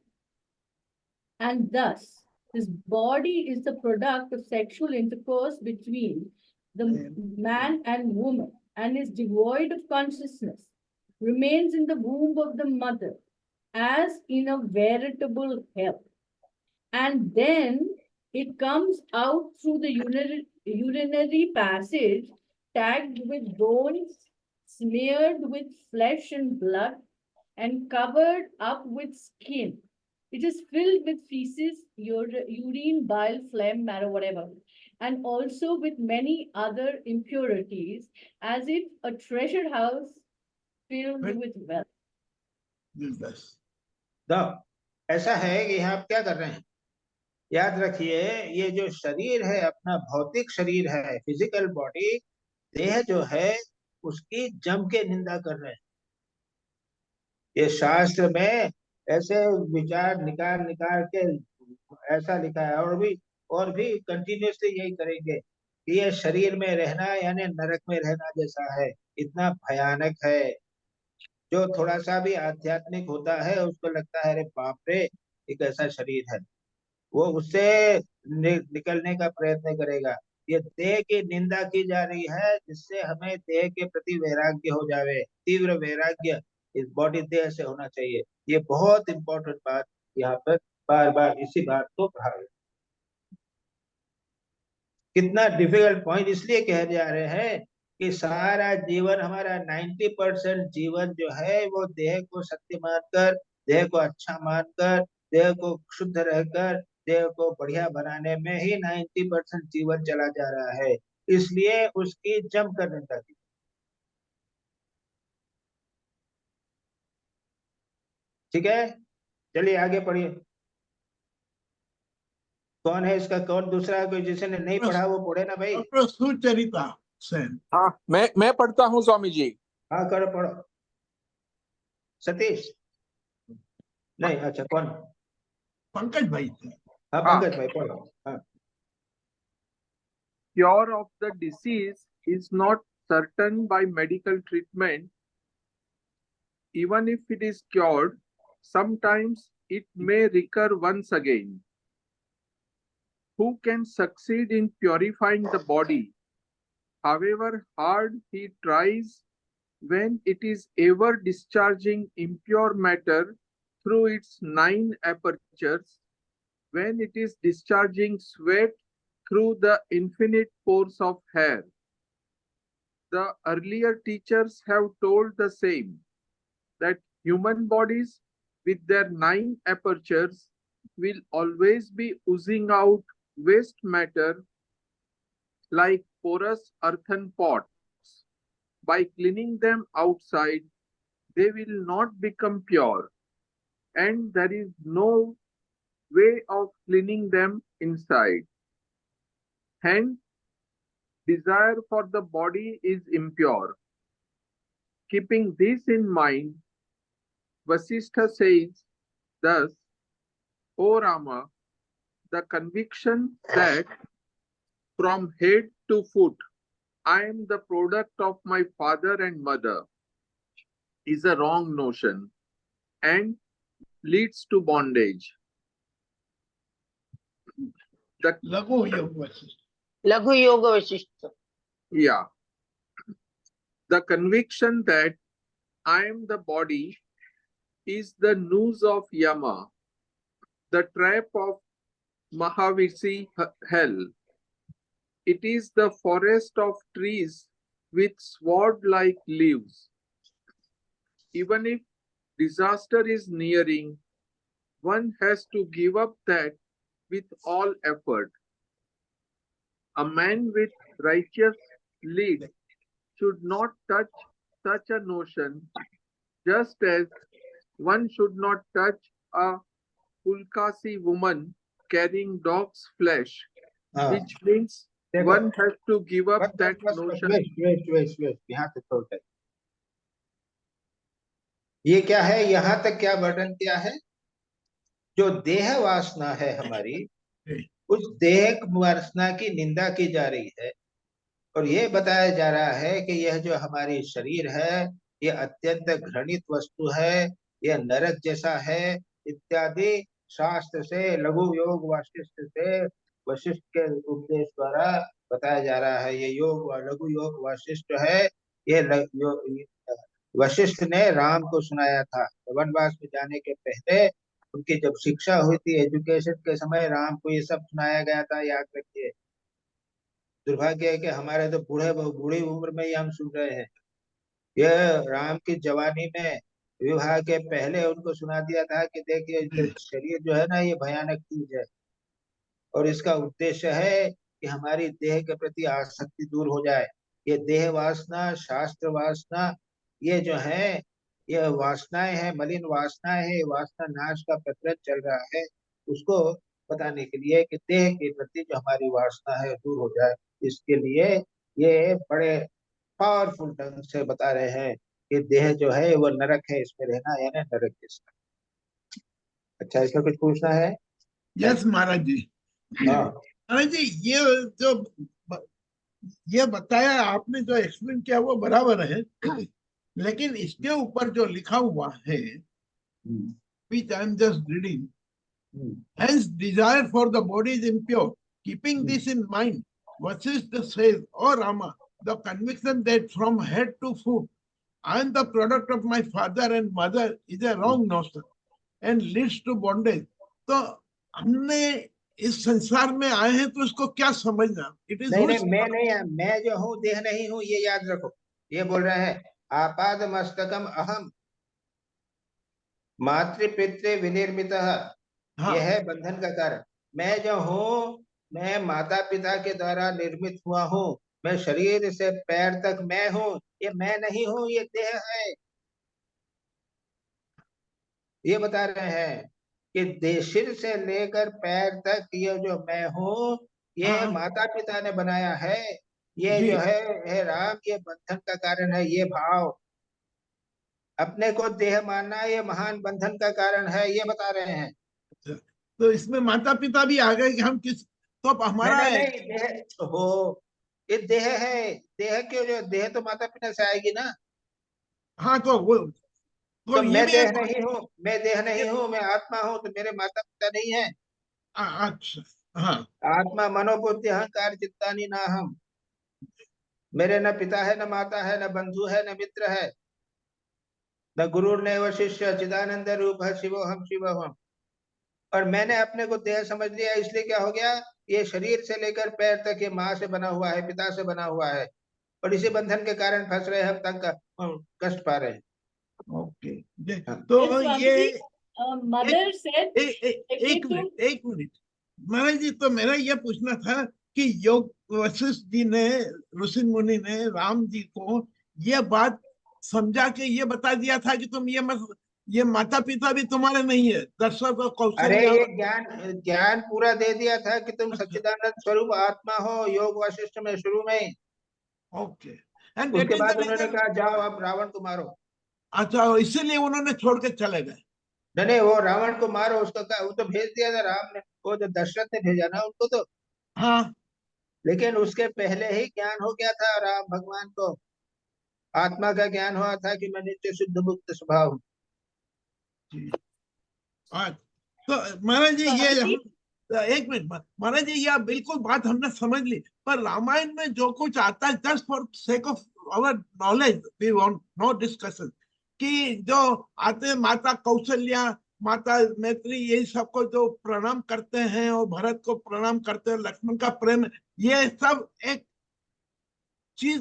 And thus, this body is the product of sexual intercourse between the man and woman and is devoid of consciousness, remains in the womb of the mother as in a veritable hell. And then it comes out through the urinary passage, tagged with bones, smeared with flesh and blood, and covered up with skin. It is filled with feces, urine, bile, phlegm, marrow, whatever, and also with many other impurities, as if a treasure house filled with wealth. ऐसा है कि यहाँ आप क्या कर रहे हैं? याद रखिए, ये जो शरीर है, अपना भौतिक शरीर है, फिजिकल बॉडी, देह जो है, उसकी जम के निंदा कर रहे हैं। ये शास्त्र में ऐसे विचार निकाल निकाल के ऐसा लिखा है, और भी कंटिन्यूसली यही करेंगे कि ये शरीर में रहना यानी नरक में रहना जैसा है, इतना भयानक है। जो थोड़ा सा भी आध्यात्मिक होता है उसको लगता है अरे बाप रे, एक ऐसा शरीर है, वो उससे निकलने का प्रयत्न करेगा। ये देह की निंदा की जा रही है, जिससे हमें देह के प्रति वैराग्य हो जावे, तीव्र वैराग्य इस बॉडी देह से होना चाहिए। ये बहुत इंपॉर्टेंट बात यहाँ पर बार बार इसी बात को कहा है। कितना डिफिकल्ट पॉइंट इसलिए कह जा रहे हैं कि सारा जीवन हमारा 90% जीवन जो है वो देह को सत्य मानकर, देह को अच्छा मानकर, देह को शुद्ध रहकर, देह को बढ़िया बनाने में ही 90% जीवन चला जा रहा है। इसलिए उसकी जमकर निंदा की। ठीक है, चलिए आगे पढ़िए। कौन है इसका, कौन दूसरा, कोई जिसने नहीं पढ़ा वो पढ़े ना भाई। सुचरिता सेन। हाँ, मैं पढ़ता हूँ स्वामी जी। हाँ करो, पढ़ो। सतीश नहीं, अच्छा कौन? पंकज भाई थे। हाँ पंकज भाई पढ़ो। हाँ। Cure of the disease is not certain by medical treatment. Even if it is cured, sometimes it may recur once again. Who can succeed in purifying the body, however hard he tries, when it is ever discharging impure matter through its 9 apertures, when it is discharging sweat through the infinite pores of hair? The earlier teachers have told the same, that human bodies with their 9 apertures will always be oozing out waste matter like porous earthen pots. By cleaning them outside, they will not become pure, and there is no way of cleaning them inside. Hence, desire for the body is impure. Keeping this in mind, Vasishtha says thus, O Rama, the conviction that from head to foot I am the product of my father and mother is a wrong notion and leads to bondage. लघु योग वशिष्ठ। लघु योग Vashishtha. Yeah. The conviction that I am the body is the noose of Yama, the trap of Mahavisi hell. It is the forest of trees with sword-like leaves. Even if disaster is nearing, one has to give up that with all effort. A man with righteous lead should not touch such a notion, just as one should not touch a Pulkasi woman carrying dog's flesh, हाँ, which means देखो, one has to give up that notion. wait, यहाँ तक छोड़ दे। ये क्या है, यहाँ तक क्या वर्णन किया है? जो देह वासना है हमारी, उस देह वासना की निंदा की जा रही है, और ये बताया जा रहा है कि यह जो हमारी शरीर है, ये अत्यंत घृणित वस्तु है, यह नरक जैसा है, इत्यादि शास्त्र से, लघु योग वाशिष्ठ से, वशिष्ठ के उपदेश द्वारा बताया जा रहा है। ये योग लघु योग वाशिष्ठ है, ये वशिष्ठ ने राम को सुनाया था वनवास में जाने के पहले। उनकी जब शिक्षा हुई थी, एजुकेशन के समय, राम को ये सब सुनाया गया था, याद रखिए। दुर्भाग्य है कि हमारे तो बूढ़ी उम्र में ही हम सुन रहे हैं। यह राम की जवानी में विवाह के पहले उनको सुना दिया था कि देखिए, शरीर जो है ना, ये भयानक चीज है, और इसका उद्देश्य है कि हमारी देह के प्रति आसक्ति दूर हो जाए। ये देह वासना, शास्त्र वासना, ये जो है, ये वासनाएं हैं, मलिन वासनाएं हैं, वासना नाश का प्रचलन चल रहा है। उसको बताने के लिए कि देह के प्रति जो हमारी वासना है दूर हो जाए, इसके लिए ये बड़े पावरफुल ढंग से बता रहे हैं कि देह जो है वो नरक है, इसमें रहना यानी नरक जैसा। अच्छा, इसमें कुछ पूछना है? यस महाराज जी। हाँ, महाराज जी, ये बताया आपने, जो एक्सप्लेन किया वो बराबर है, लेकिन इसके ऊपर जो लिखा हुआ है, which I am just reading, hence desire for the body is impure. Keeping this in mind, Vasishtha says, "O Rama, the conviction that from head to foot I am the product of my father and mother is a wrong notion and leads to bondage." तो हमने इस संसार में आए हैं तो इसको क्या समझना? इट इज नहीं, मैं नहीं, मैं जो हूँ देह नहीं हूँ, ये याद रखो। ये बोल रहे हैं, आपाद मस्तकम अहम मातृपितृ विनिर्मितः, यह है बंधन का कारण। मैं जो हूँ, मैं माता पिता के द्वारा निर्मित हुआ हूँ, मैं शरीर से पैर तक मैं हूँ, ये मैं नहीं हूँ, ये देह है। ये बता रहे हैं कि सिर से लेकर पैर तक ये जो मैं हूँ, ये माता पिता ने बनाया है। ये जो है राम, ये बंधन का कारण है। ये भाव, अपने को देह मानना, ये महान बंधन का कारण है, ये बता रहे हैं। तो इसमें माता पिता भी आ गए कि हम किस, तो अब हमारा नहीं, देह हो, ये देह है। देह क्यों, जो देह तो माता पिता से आएगी ना। हाँ, तो वो तो मैं देह नहीं हूँ, मैं देह नहीं हूँ, मैं आत्मा हूँ, तो मेरे माता पिता नहीं है। अच्छा, हाँ। आत्मा मनोबुद्धि अहंकार चित्तानि ना हम, मेरे न पिता है, न माता है, न बंधु है, न मित्र है, न गुरु ने व शिष्य, चिदानंद रूप है शिवो हम शिव हम। और मैंने अपने को देह समझ लिया, इसलिए क्या हो गया, ये शरीर से लेकर पैर तक ये माँ से बना हुआ है, पिता से बना हुआ है, और इसी बंधन के कारण फंस रहे, हम तंग कष्ट पा रहे हैं। ओके, तो ये मदर सेड, एक मिनट महाराज जी, तो मेरा ये पूछना था कि योग वशिष्ठ जी ने, ऋषि मुनि ने राम जी को ये बात समझा के ये बता दिया था कि तुम ये माता पिता भी तुम्हारे नहीं है, दशरथ और कौशल्या। अरे, ये ज्ञान पूरा दे दिया था कि तुम सच्चिदानंद स्वरूप आत्मा हो, योग वशिष्ठ में शुरू में। ओके, उसके बाद उन्होंने कहा जाओ अब रावण को मारो। अच्छा, इसीलिए उन्होंने छोड़ के चले गए? नहीं, वो रावण को मारो, उसको वो तो भेज दिया था राम ने, वो जो दशरथ ने भेजा ना उनको तो। हाँ, लेकिन उसके पहले ही ज्ञान हो गया था राम भगवान को, आत्मा का ज्ञान हुआ था कि मैं नित्य शुद्ध मुक्त स्वभाव हूँ। तो महाराज जी, ये एक मिनट महाराज जी, ये बिल्कुल बात हमने समझ ली, पर रामायण में जो कुछ आता है, just for sake of our knowledge, we want no discussion, कि जो आते माता कौशल्या, माता मैत्री, ये सबको जो प्रणाम करते हैं और भरत को प्रणाम करते हैं, लक्ष्मण का प्रेम, ये सब एक चीज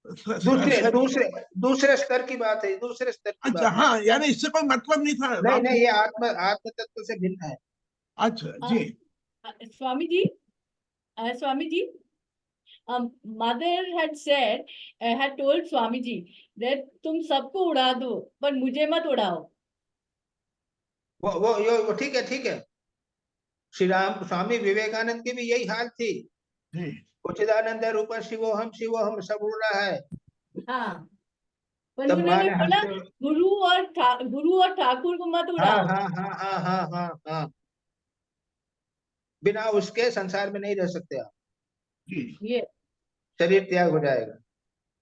दूसरे स्तर की बात है, दूसरे स्तर की अच्छा, हाँ, यानी इससे कोई मतलब नहीं था। नहीं, ये आत्म तत्व से भिन्न है। अच्छा जी। स्वामी जी, mother had told Swamiji that तुम सबको उड़ा दो पर मुझे मत उड़ाओ. वो ठीक है, ठीक है. श्री राम स्वामी विवेकानंद की भी यही हाल थी. उचिदानंद रूप शिवोहम सब उड़ रहा है. हाँ, पर तब उन्होंने माने बोला हंसते, गुरु और ठाकुर को मत हाँ उड़ाओ. हाँ हाँ हाँ हाँ हाँ हाँ, बिना उसके संसार में नहीं रह सकते आप. ये शरीर त्याग हो जाएगा.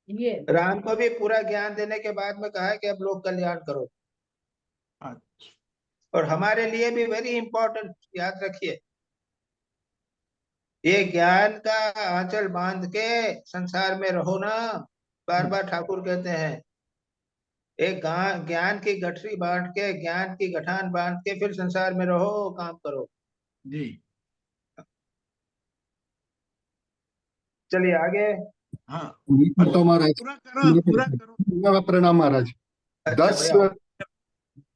ये राम को भी पूरा ज्ञान देने के बाद में कहा कि अब लोक कल्याण करो. और हमारे लिए भी वेरी इंपॉर्टेंट, याद रखिए, ये ज्ञान का आंचल बांध के संसार में रहो ना. बार बार ठाकुर कहते हैं, एक ज्ञान की गठरी बांट के, ज्ञान की गठान बांध के फिर संसार में रहो, काम करो. जी. चलिए आगे. हाँ, तो महाराज पूरा करो. प्रणाम महाराज. अच्छा Thus, भैया,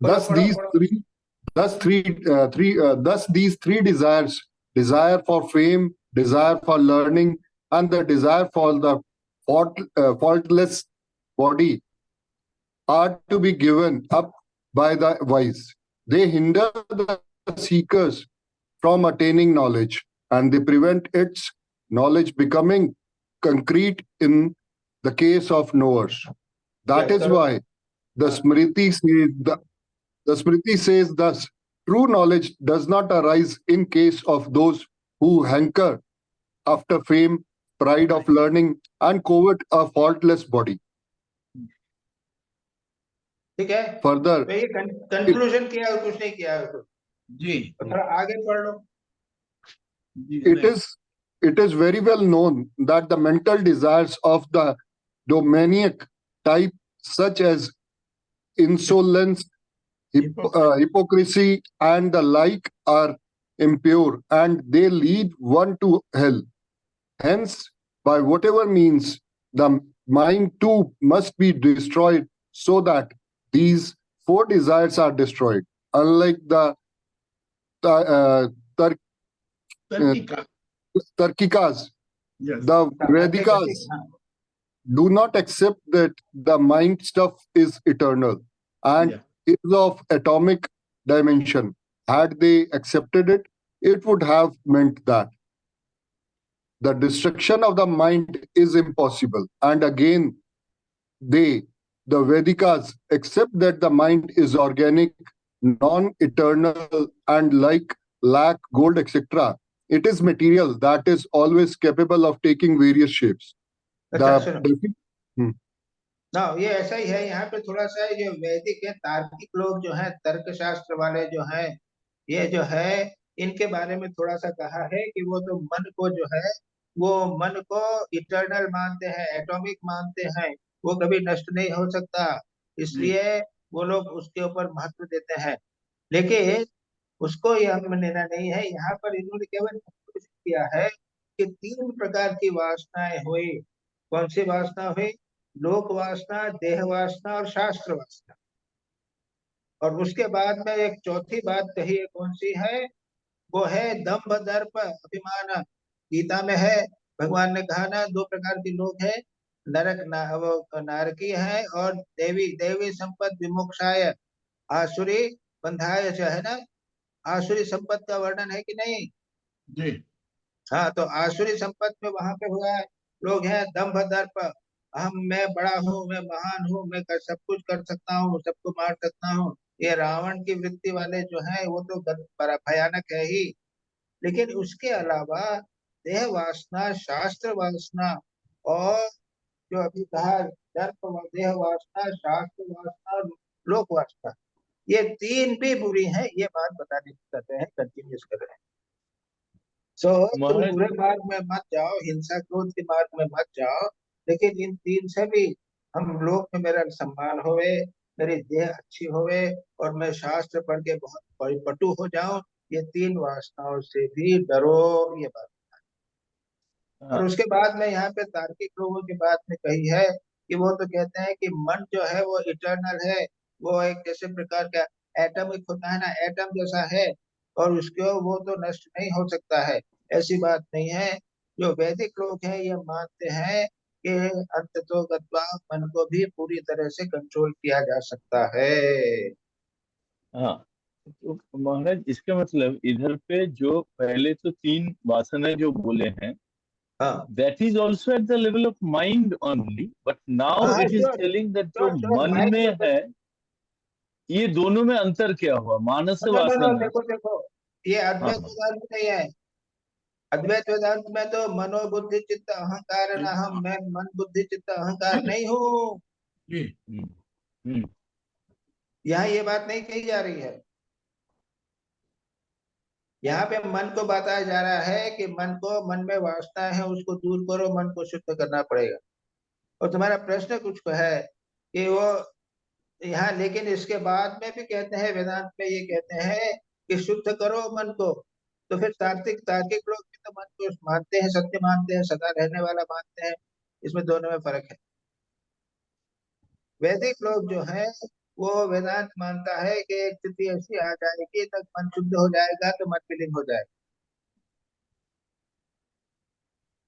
thus पढ़ो, these पढ़ो. three, thus these three desires: desire for fame, desire for learning, and the desire for the faultless body, are to be given up by the wise. They hinder the seekers from attaining knowledge, and they prevent its knowledge becoming concrete in the case of knowers. That Yes, is sir. why the Smriti says thus: true knowledge does not arise in case of those who hanker after fame, pride of learning, and covet a faultless body. ठीक है. Further, तो ये conclusion किया और कुछ नहीं किया है. जी. तो थोड़ा आगे पढ़ लो. it is very well known that the mental desires of the domaniac type, such as insolence, hypocrisy, and the like, are impure, and they lead one to hell. Hence, by whatever means, the mind too must be destroyed, so that these four desires are destroyed. Unlike the Tarkikas, Yes. the Vedikas do not accept that the mind stuff is eternal and is of atomic dimension. Had they accepted it, it would have meant that the destruction of the mind is impossible. And again, the Vedikas accept that the mind is organic, non-eternal, and like lac, gold, etc. It is material that is always capable of taking various shapes. अच्छा सुनो ना, ये ऐसा ही है. यहाँ पे थोड़ा सा ये वैदिक है, तार्किक लोग जो हैं, तर्क शास्त्र वाले जो हैं, ये जो है इनके बारे में थोड़ा सा कहा है कि वो तो मन को जो है, वो मन को इटर्नल मानते हैं, एटॉमिक मानते हैं, वो कभी नष्ट नहीं हो सकता, इसलिए वो लोग उसके ऊपर महत्व देते हैं. लेकिन उसको ये हम लेना नहीं है. यहाँ पर इन्होंने केवल किया है कि 3 प्रकार की वासनाएं हुई. कौन सी वासना हुई? लोक वासना, देह वासना और शास्त्र वासना. और उसके बाद में एक चौथी बात कही है, कौन सी है? वो है दंभ, दर्प, अभिमान. गीता में है, भगवान ने कहा ना, 2 प्रकार के लोग हैं, वो नारकी है और देवी संपद विमोक्षाय आसुरी बंधाय च, है ना. आसुरी संपद का वर्णन है कि नहीं? जी. हाँ, तो आसुरी संपद में वहां पे हुआ है, लोग हैं दंभ, दर्प, मैं बड़ा हूँ, मैं महान हूँ, मैं सब कुछ कर सकता हूँ, सबको मार सकता हूँ. ये रावण की वृत्ति वाले जो हैं वो तो बड़ा भयानक है ही. लेकिन उसके अलावा देह वासना, शास्त्र वासना और जो अभी कहा दर्प, देह वासना, शास्त्र वासना, लोक वासना, ये 3 भी बुरी हैं. ये बात बताने की करते हैं, कंटिन्यूस कर रहे हैं. तुम बुरे मार्ग में मत जाओ, हिंसा क्रोध के मार्ग में मत जाओ, लेकिन इन 3 से भी हम लोग में मेरा सम्मान होवे, मेरी देह अच्छी होवे और मैं शास्त्र पढ़ के बहुत परिपटु हो जाऊं. ये 3 वासनाओं से भी डरो, ये बात. और उसके बाद में यहाँ पे तार्किक लोगों की बात में कही है कि वो तो कहते हैं कि मन जो है वो इटर्नल है, वो एक जैसे प्रकार का एटमिक होता है ना, एटम जैसा है, और उसको वो तो नष्ट नहीं हो सकता है. ऐसी बात नहीं है. जो वैदिक लोग हैं ये मानते हैं कि अंततो गत्वा मन को भी पूरी तरह से कंट्रोल किया जा सकता है। हाँ, तो महाराज इसका मतलब इधर पे जो पहले तो 3 वासनाएं जो बोले हैं, हाँ that is also at the level of mind only, but now हाँ it is sure telling that जो श्योर श्योर मन माइंड में है, ये दोनों में अंतर क्या हुआ? मानस नो वासना, देखो देखो, ये हाँ अद्वैत वेदांत नहीं है। अद्वैत वेदांत में तो मनोबुद्धि चित्त अहंकार अहम, मैं मन बुद्धि चित्त अहंकार नहीं हूँ। जी हम्म, यहाँ ये बात नहीं कही जा रही है। यहाँ पे मन को बताया जा रहा है कि मन में वासना है उसको दूर करो, मन को शुद्ध करना पड़ेगा। और तुम्हारा प्रश्न कुछ है कि वो यहाँ, लेकिन इसके बाद में भी कहते हैं, वेदांत में ये कहते हैं कि शुद्ध करो मन को। तो फिर तार्किक तार्किक लोग भी तो मन को मानते हैं, सत्य मानते हैं, सदा रहने वाला मानते हैं। इसमें दोनों में फर्क है। वैदिक लोग जो है वो वेदांत मानता है कि एक स्थिति ऐसी आ जाएगी तक मन शुद्ध हो जाएगा तो मन विलीन हो जाएगा।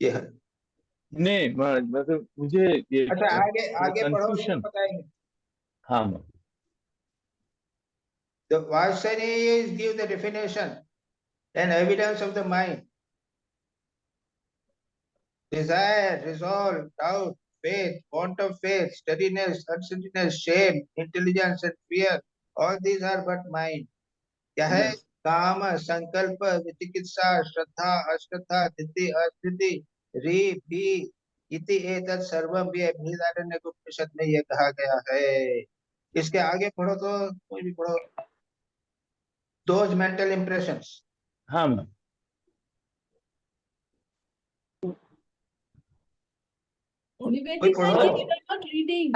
ये है। नहीं महाराज, मतलब मुझे ये अच्छा आगे थोड़ा आगे पढ़ो तो कंफ्यूजन। बताएंगे। हाँ महाराज। The Vaishnava is give the definition and evidence of the mind. Desire, resolve, doubt, faith, want of faith, steadiness, unsteadiness, shame, intelligence and fear. All these are but mind. क्या है? Yes. काम, संकल्प, विचिकित्सा, श्रद्धा, अश्रद्धा, स्थिति, अस्थिति, री भी इति एतत् सर्वम भी बृहदारण्यक उपनिषद में ये कहा गया है। इसके आगे पढ़ो तो कोई भी पढ़ो। Those mental impressions. हाँ महाराज। Nivedita ji, we are not reading.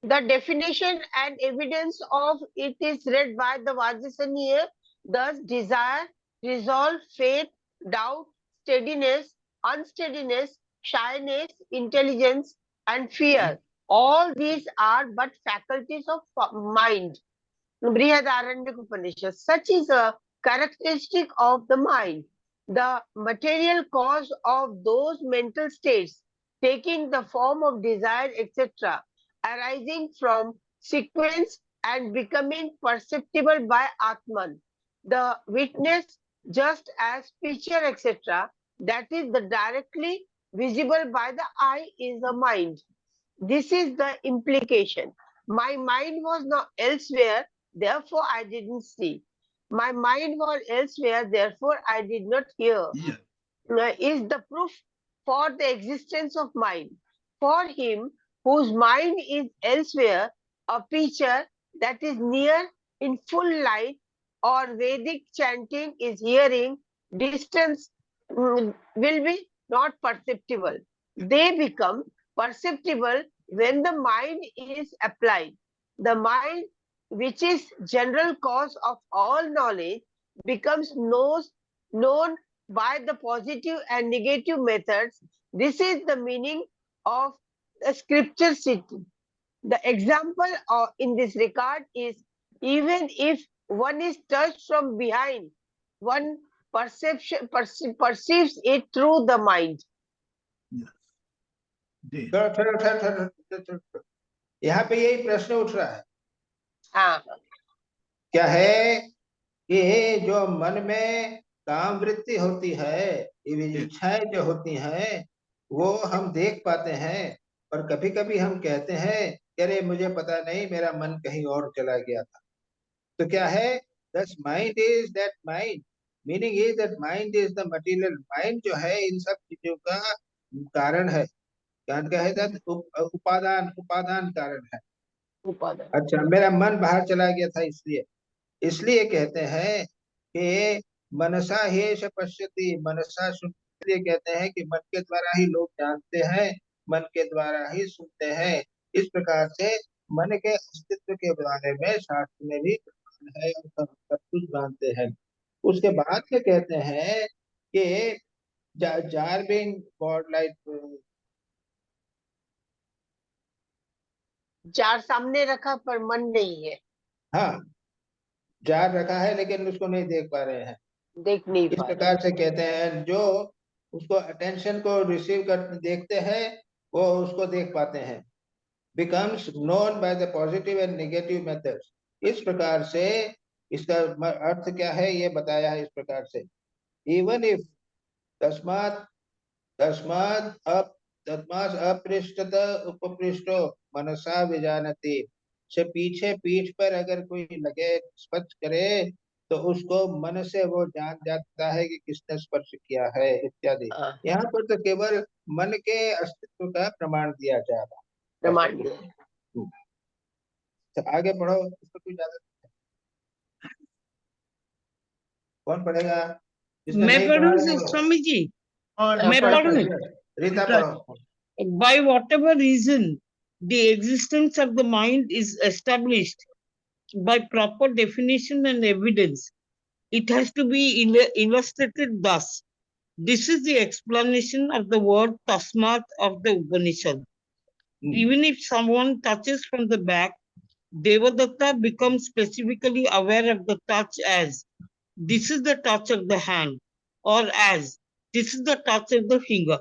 The definition and evidence of it is read by the Vajrayana. Thus, desire, resolve, faith, doubt, steadiness, unsteadiness, shyness, intelligence, and fear. All these are but faculties of mind. Brihadaranyaka Upanishad. Such is a characteristic of the mind. The material cause of those mental states, taking the form of desire, etc., arising from sequence and becoming perceptible by Atman. The witness, just as picture, etc., that is the directly visible by the eye is the mind. This is the implication. My mind was not elsewhere, therefore I didn't see. My mind was elsewhere, therefore I did not hear. Yeah. Is the proof for the existence of mind. For him whose mind is elsewhere, a picture that is near in full light or Vedic chanting is hearing, distance will be not perceptible. They become perceptible when the mind is applied. The mind, which is general cause of all knowledge, becomes known by the positive and negative methods. This is the meaning of the scripture city. The example in this regard is, even if one is touched from behind, one perceives it through the mind. यहाँ पे यही प्रश्न उठ रहा है। हाँ, क्या है कि जो मन में काम वृत्ति होती है, इच्छाएं जो होती हैं, वो हम देख पाते हैं, और कभी कभी हम कहते हैं अरे मुझे पता नहीं, मेरा मन कहीं और चला गया था। तो क्या है? Thus mind is that mind. Meaning is that mind is the material. Mind जो है इन सब चीजों का कारण है। क्या है? उपादान कारण है। उपादान। अच्छा, मेरा मन बाहर चला गया था, इसलिए कहते हैं कि मनसा हेष पश्यति, मनसा सुनते, इसलिए कहते हैं कि मन के द्वारा ही लोग जानते हैं, मन के द्वारा ही सुनते हैं। इस प्रकार से मन के अस्तित्व के बारे में शास्त्र में भी है और सब कुछ जानते हैं। उसके बाद में कहते हैं कि jar being God like, jar सामने रखा पर मन नहीं है। हाँ, जार रखा है लेकिन उसको नहीं देख पा रहे हैं। देख नहीं इस पा रहे। प्रकार से कहते हैं जो उसको अटेंशन को रिसीव कर देखते हैं, वो उसको देख पाते हैं। becomes known by the positive and negative methods। इस प्रकार से इसका अर्थ क्या है ये बताया है इस प्रकार से। even if तस्मात् तस्मात् अपृष्ठत उपपृष्ठो मनसा विजानति, से पीछे पीठ पर अगर कोई लगे स्पर्श करे तो उसको मन से वो जान जाता है कि किसने स्पर्श किया है इत्यादि। यहाँ पर तो केवल मन के अस्तित्व का प्रमाण दिया जा रहा है। प्रमाण तो आगे पढ़ो, इसको कोई ज्यादा कौन पढ़ेगा? मैं पढ़ूं स्वामी जी? मैं पढ़ूं? रीता पढ़ो। By whatever reason the existence of the mind is established by proper definition and evidence, it has to be illustrated thus. This is the explanation of the word tasmat of the Upanishad. Even if someone touches from the back, Devadatta becomes specifically aware of the touch as this is the touch of the hand, or as this is the touch of the finger.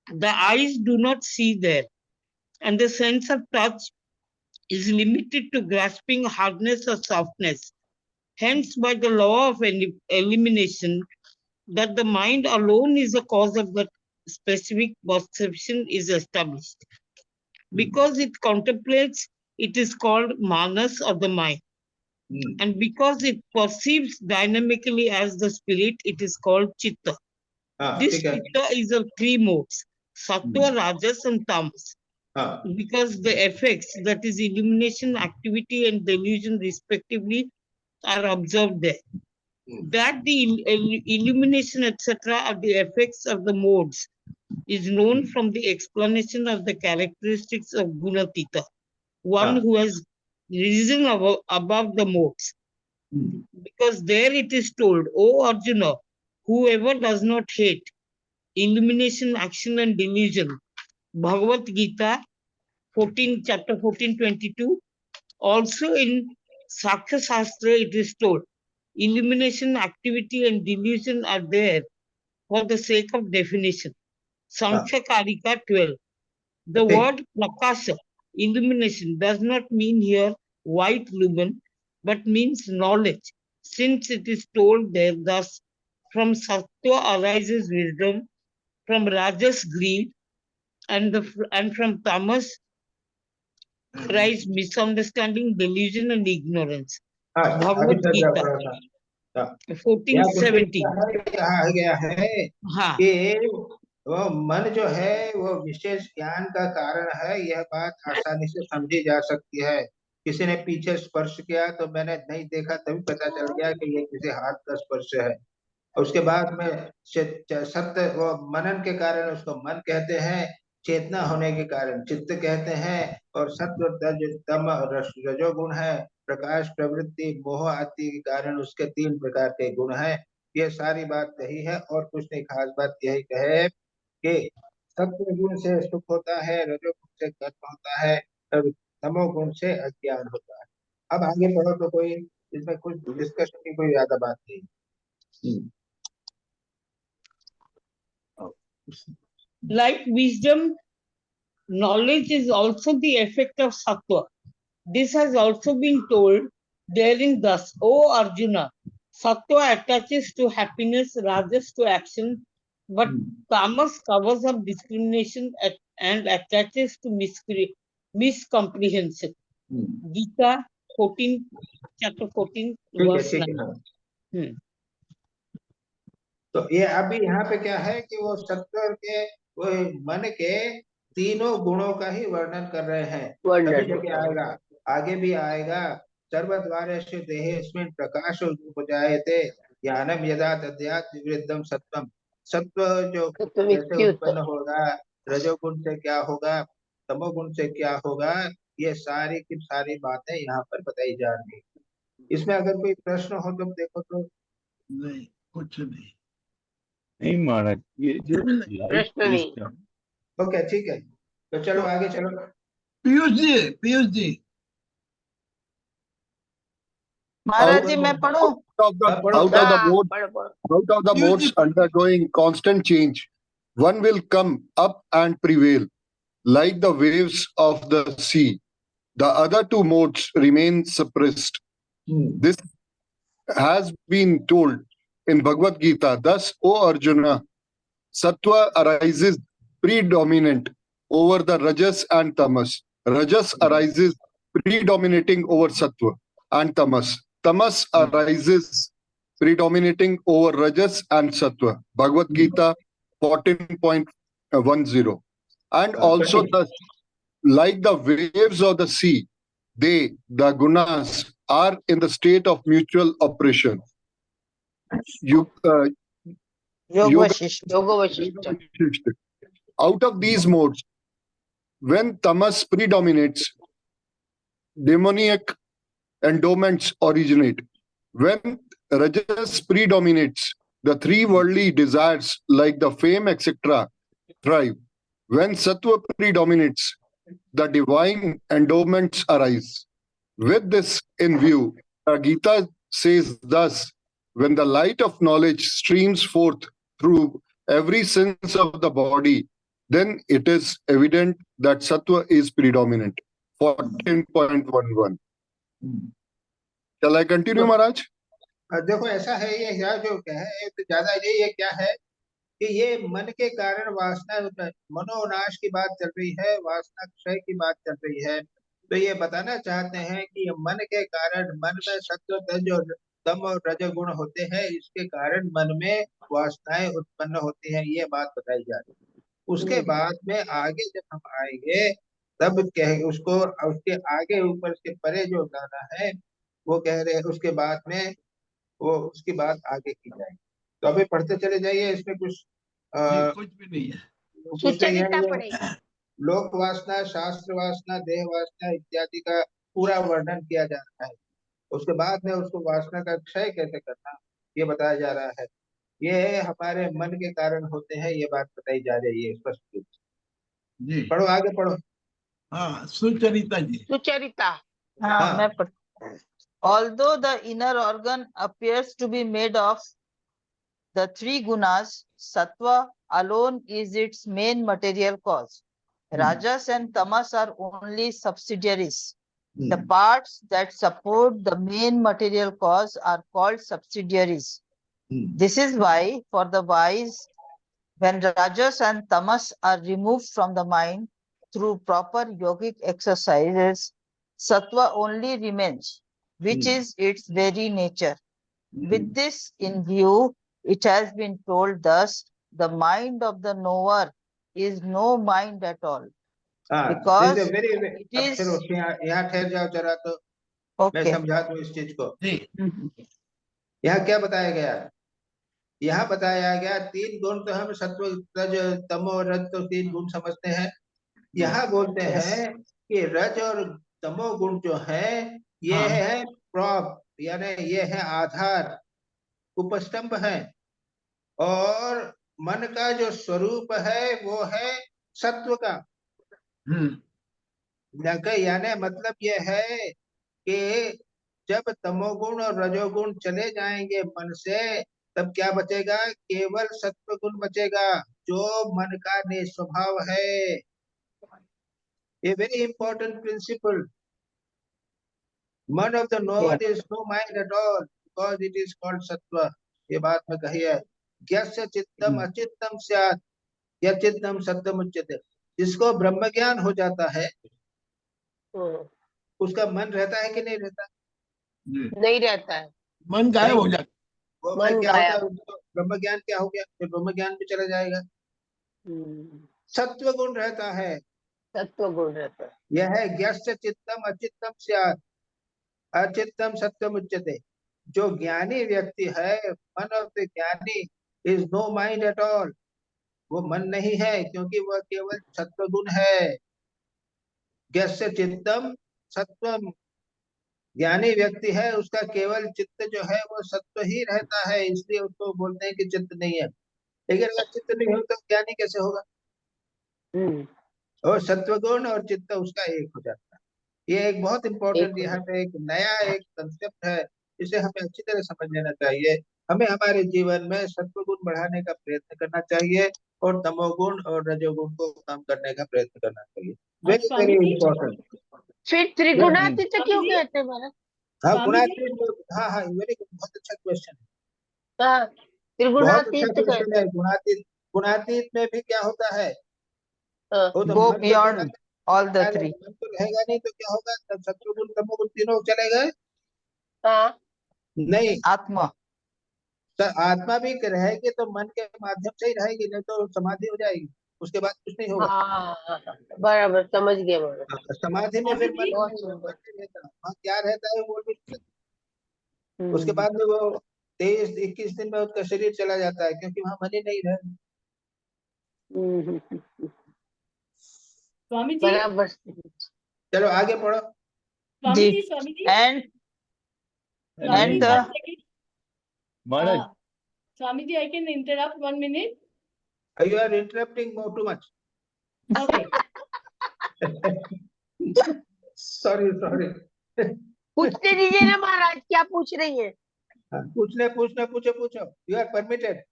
The eyes do not see there, and the sense of touch is limited to grasping hardness or softness. Hence, by the law of elimination, that the mind alone is the cause of that specific perception is established. Because it contemplates, it is called manas of the mind. And because it perceives dynamically as the spirit, it is called chitta. This chitta is of three modes: sattva, rajas, and tamas. Because the effects, that is illumination, activity, and delusion respectively, are observed there. That the illumination, etc., are the effects of the modes is known from the explanation of the characteristics of Gunatita, one who has risen above the modes. Because there it is told, O Arjuna, whoever does not hate illumination, action, and delusion. Bhagavad Gita, chapter 14, 22. Also in Sakya Shastra, it is told, illumination, activity, and delusion are there for the sake of definition. Sankhya Karika 12. The word prakasha, illumination, does not mean here white lumen, but means knowledge, since it is told there thus, from sattva arises wisdom, from rajas greed, and from tamas arise misunderstanding, delusion, and ignorance. Bhagavad Gita 14:17. कहा गया है कि वो मन जो है वो विशेष ज्ञान का कारण है। यह बात आसानी से समझी जा सकती है। किसी ने पीछे स्पर्श किया तो मैंने नहीं देखा, तभी पता चल गया कि ये किसी हाथ का स्पर्श है। उसके बाद में सत्य वो मनन के कारण उसको मन कहते हैं, चेतना होने के कारण चित्त कहते हैं, और सत्व तम रजोगुण है, प्रकाश प्रवृत्ति मोह आदि के कारण उसके 3 प्रकार के गुण हैं। ये सारी बात कही है और कुछ नहीं, खास बात यही कहे कि सत्व गुण से सुख होता है, रजोगुण से कर्म होता है, और तमोगुण से अज्ञान होता है। अब आगे पढ़ो तो कोई इसमें कुछ डिस्कशन की कोई ज्यादा बात नहीं। Like wisdom, knowledge is also the effect of sattva. This has also been told therein thus, O Arjuna, sattva attaches to happiness, rajas to action, but tamas covers up discrimination and attaches to miscomprehension. Gita 14, chapter 14, verse 9. तो ये अभी यहाँ पे क्या है कि वो सत्व के वो मन के तीनों गुणों का ही वर्णन कर रहे हैं। अभी जगह आएगा, आगे भी आएगा, सर्वद्वारेषु देहेऽस्मिन् प्रकाशो उपजायते ज्ञानम यदा तद्यात् विवृद्धम सत्वम। सत्व जो कैसे उत्पन्न होगा, रजोगुण से क्या होगा, तमोगुण से क्या होगा, ये सारी की सारी बातें यहाँ पर बताई जा रही है। इसमें अगर कोई प्रश्न हो तो देखो तो। नहीं, कुछ नहीं महाराज, ये जो ओके ठीक है, तो चलो आगे चलो। पीयूष जी महाराज जी मैं पढ़ूं? of the हाँ, पढ़ो। out of the हाँ, modes पढ़ो, पढ़ो। out of the modes undergoing constant change, one will come up and prevail, like the waves of the sea. The other two modes remain suppressed. This has been told in Bhagavad Gita. Thus, O Arjuna, Sattva arises predominant over the Rajas and Tamas. Rajas arises predominating over Sattva and Tamas. Tamas arises predominating over Rajas and Sattva. Bhagavad Gita 14.10. And also, like the waves of the sea, they, the gunas, are in the state of mutual oppression. Yoga Yoga Vasishtha. Out of these modes, when tamas predominates, demoniac endowments originate. When rajas predominates, the three worldly desires like the fame, etc., thrive. When sattva predominates, the divine endowments arise. With this in view, the Gita says thus, when the light of knowledge streams forth through every sense of the body, then it is evident that sattva is predominant. 14.11. Shall I continue, Maharaj? देखो ऐसा है, ये यहाँ जो क्या है तो ज्यादा ये क्या है कि ये मन के कारण वासना मनोनाश की बात चल रही है, वासना क्षय की बात चल रही है। तो ये बताना चाहते हैं कि ये मन के कारण, मन में सत्व तज और तम और रजोगुण होते हैं, इसके कारण मन में वासनाएं उत्पन्न होती हैं, ये बात बताई जा रही है। उसके बाद में आगे जब हम आएंगे तब कह उसको उसके आगे ऊपर उसके परे जो गाना है वो कह रहे हैं, उसके बाद में वो उसकी बात आगे की जाएगी। तो अभी पढ़ते चले जाइए, इसमें कुछ कुछ भी नहीं है। कुछ नहीं है। लोक वासना, शास्त्र वासना, देह वासना इत्यादि का पूरा वर्णन किया जा रहा है। उसके बाद में उसको वासना का क्षय कैसे करना ये बताया जा रहा है। ये हमारे मन के कारण होते हैं, ये बात बताई जा रही है स्पष्ट रूप से। जी पढ़ो, आगे पढ़ो। हाँ, सुचरिता जी। सुचरिता। हाँ, मैं although the inner organ appears to be made of the three gunas, sattva alone is its main material cause. Rajas and tamas are only subsidiaries. The parts that support the main material cause are called subsidiaries. This is why, for the wise, when rajas and tamas are removed from the mind through proper yogic exercises, sattva only remains, which is its very nature. With this in view, it has been told thus, the mind of the knower is no mind at all. Because it is... यहाँ ठहर जाओ जरा, तो मैं समझा दूं इस चीज को। यहाँ क्या बताया गया? यहाँ बताया गया तीन गुण, तो हम सत्व रज तमो रज तो तीन गुण समझते हैं। यहाँ बोलते हैं कि रज और तमो गुण जो है ये है प्रॉप, यानी ये है आधार, उपस्तंभ है, और मन का जो स्वरूप है वो है सत्व का। यानी मतलब ये है कि जब तमोगुण और रजोगुण चले जाएंगे मन से, तब क्या बचेगा? केवल सत्व गुण बचेगा, जो मन का निस्वभाव है। A very important principle. Man of the knower is no mind at all, because it is called sattva. ये बात में कही है। यस्य चित्तम अचित्तम स्यात् यच्चित्तम सत्यम उच्यते। जिसको ब्रह्म ज्ञान हो जाता है उसका मन रहता है कि नहीं रहता? नहीं रहता है, मन गायब हो जाता है। वो मन क्या होता है? ब्रह्म ज्ञान क्या हो गया? फिर ब्रह्म ज्ञान भी चला जाएगा। सत्व गुण रहता है, सत्व गुण रहता है। यह है यस्य चित्तम अचित्तम स्यात् अचित्तम सत्यम उच्यते। जो ज्ञानी व्यक्ति है, मन ऑफ द ज्ञानी is no mind at all, वो मन नहीं है, क्योंकि वह केवल सत्व गुण है। यस्य चित्तम सत्वम, ज्ञानी व्यक्ति है उसका केवल चित्त जो है वो सत्व ही रहता है, इसलिए उसको बोलते हैं कि चित्त नहीं है। लेकिन अगर चित्त नहीं हो तो ज्ञानी कैसे होगा? और सत्वगुण और चित्त उसका एक हो जाता है। ये एक बहुत इंपॉर्टेंट, यहाँ पे एक नया एक कंसेप्ट है, इसे हमें अच्छी तरह समझ लेना चाहिए। हमें हमारे जीवन में सत्व गुण बढ़ाने का प्रयत्न करना चाहिए और तमोगुण और रजोगुण को कम करने का प्रयत्न करना चाहिए। वेरी स्वामी वेरी जी, इम्पोर्टेंट। फिर त्रिगुणातीत स्वामी क्यों जी, कहते हैं महाराज? हाँ स्वामी जी, गुणातीत, हाँ हाँ वेरी गुड, बहुत अच्छा क्वेश्चन है, हाँ, बहुत अच्छा त्रिगुणातीत क्वेश्चन कहते है। गुणातीत, गुणातीत में भी क्या होता है, हैं। वो तो Go मन तो beyond चला, all the अरे three. मन तो रहेगा नहीं तो क्या होगा, तब सत्वगुण तमोगुण तीनों चले गए हाँ, नहीं। Atma. तो आत्मा भी रहेगी तो मन के माध्यम से ही रहेगी, नहीं तो समाधि हो जाएगी, उसके बाद कुछ नहीं होगा। हाँ, बराबर समझ गए महाराज। समाधि में स्वामी फिर मन जी, बहुत नहीं सुंदर। रहता, वहाँ क्या रहता है वो भी नहीं रहता। उसके हम्म, बाद में वो 23-21 दिन में उसका शरीर चला जाता है, क्योंकि वहाँ मन ही नहीं रहे। हम्म, हम्म, हम्म, स्वामी जी, बराबर। चलो आगे पढ़ो। स्वामी Ji. जी, Swami ji, And Swami and ji, the 1 second. Maharaj, Swami ji, I can interrupt 1 minute. You are interrupting more too much. Okay. Sorry sorry. पूछते दीजिए ना महाराज, क्या पूछ रही है? पूछने पूछने पूछो पूछो, you are permitted.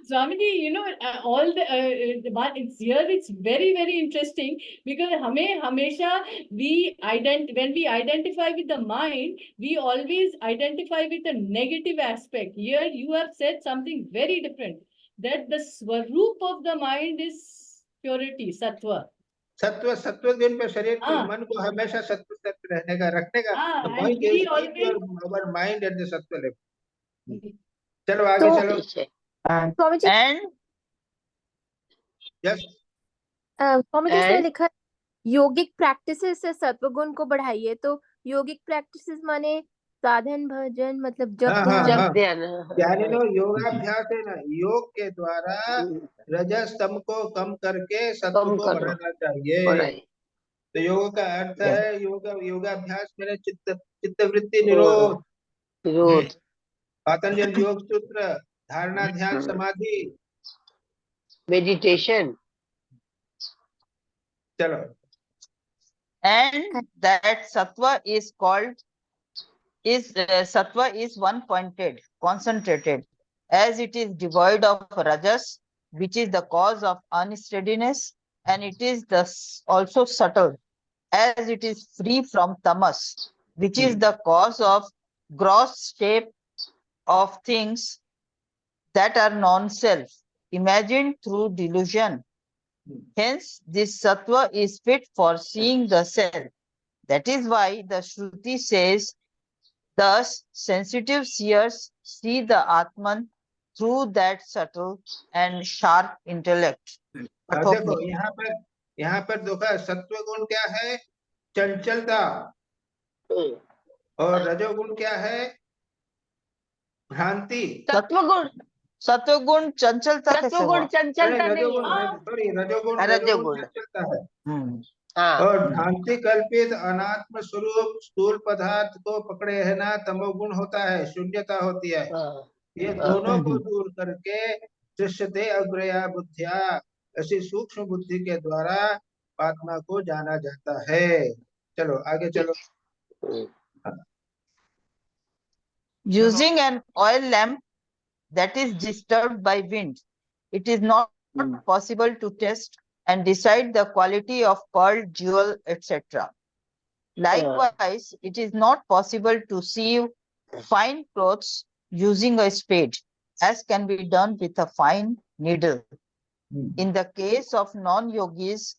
Swamiji, you know, all it's here, it's very, very interesting because when we identify with the mind, we always identify with the negative aspect. Here you have said something very different, that the swaroop of the mind is purity, sattva. सत्व, सत्व गुण पे शरीर को, हाँ, मन को हमेशा सत्व तत्व रहने का, रखने का। The and point we is keep your always our mind at the सत्व level. चलो आगे तो चलो। ठीक है। स्वामी जी, and यस, स्वामी जी इसमें And लिखा है, योगिक प्रैक्टिसेस से सत्वगुण को बढ़ाइए। तो योगिक प्रैक्टिसेस माने साधन भजन, मतलब जप हाँ हाँ ध्यान। हाँ, जब ध्यान, यानी नो योगाभ्यास है ना, योग के द्वारा हम्म, रजस तम को कम करके सत्व कम को करो, बढ़ाना चाहिए। पढ़ाई। तो योग का अर्थ Yes. है योगाभ्यास में चित्तवृत्ति निरोध, विरोध। पातंजल योग सूत्र, धारणा ध्यान समाधि। मेडिटेशन। चलो and that sattva is called sattva is one pointed, concentrated, as it is devoid of rajas, which is the cause of unsteadiness, and it is thus also subtle, as it is free from tamas, which is the cause of gross shape of things that are non-self, imagined through delusion. Hence, this sattva is fit for seeing the self. That is why the Shruti says, thus sensitive seers see the Atman through that subtle and sharp intellect. देखो यहाँ पर देखो सत्व गुण क्या है, चंचलता, और रजोगुण क्या है, भ्रांति। सत्वगुण चंचलता कैसे हुआ? सत्वगुण चंचलता नहीं रजोगुण, है। सॉरी रजोगुण रजोगुण। चंचलता है। हाँ, और भ्रांति कल्पित अनात्म स्वरूप स्थूल पदार्थ को पकड़े है ना, तमोगुण होता है, शून्यता होती है। हाँ, ये दोनों को दूर करके दृश्यते अग्रया बुद्धिया, ऐसी सूक्ष्म बुद्धि के द्वारा आत्मा को जाना जाता है। चलो आगे चलो। Using an oil lamp that is disturbed by wind, it is not possible to test and decide the quality of pearl, jewel, etc. Likewise, it is not possible to sieve fine clothes using a spade, as can be done with a fine needle. In the case of non-yogis,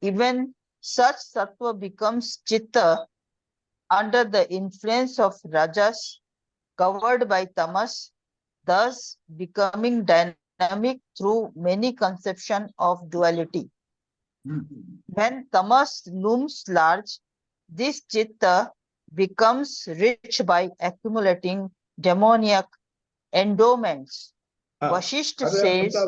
even such sattva becomes chitta under the influence of rajas, covered by tamas, thus becoming dynamic through many conception of duality. When tamas looms large, this chitta becomes rich by accumulating demoniac endowments. Vasisht अभी हम says, उसका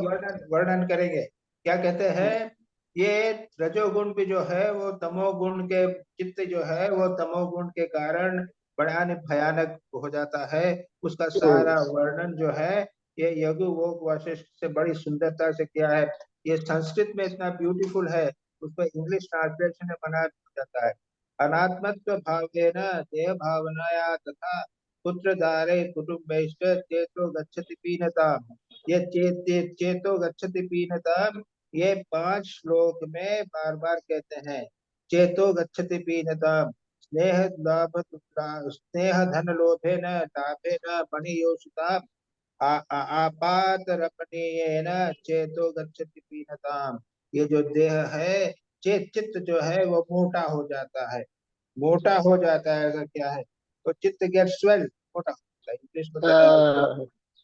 वर्णन करेंगे। क्या कहते हैं, ये रजोगुण भी जो है वो तमोगुण के, चित्त जो है वो तमोगुण के कारण बड़ा भयानक हो जाता है। उसका सारा वर्णन जो है ये यज्ञ वोग वशिष्ठ से बड़ी सुंदरता से किया है। ये संस्कृत में इतना ब्यूटीफुल है, उस पर इंग्लिश ट्रांसलेशन में बना जाता है। अनात्मत्व भावेन देह भावनाया तथा पुत्रदारे कुटुम्बैश्च चेतो गच्छति पीनताम्। ये चेतो गच्छति पीनताम्, ये 5 श्लोक में बार बार कहते हैं। चेतो गच्छति पीनताम्, स्नेह धन लोभेन लाभेन मणियोषिताम् आपातरपणीयेन चेतो गच्छति पीनताम्। ये जो देह है, चित्त जो है वो मोटा हो जाता है। मोटा हो जाता है अगर क्या है तो चित्त गेट स्वेल, मोटा होता है। इंग्लिश में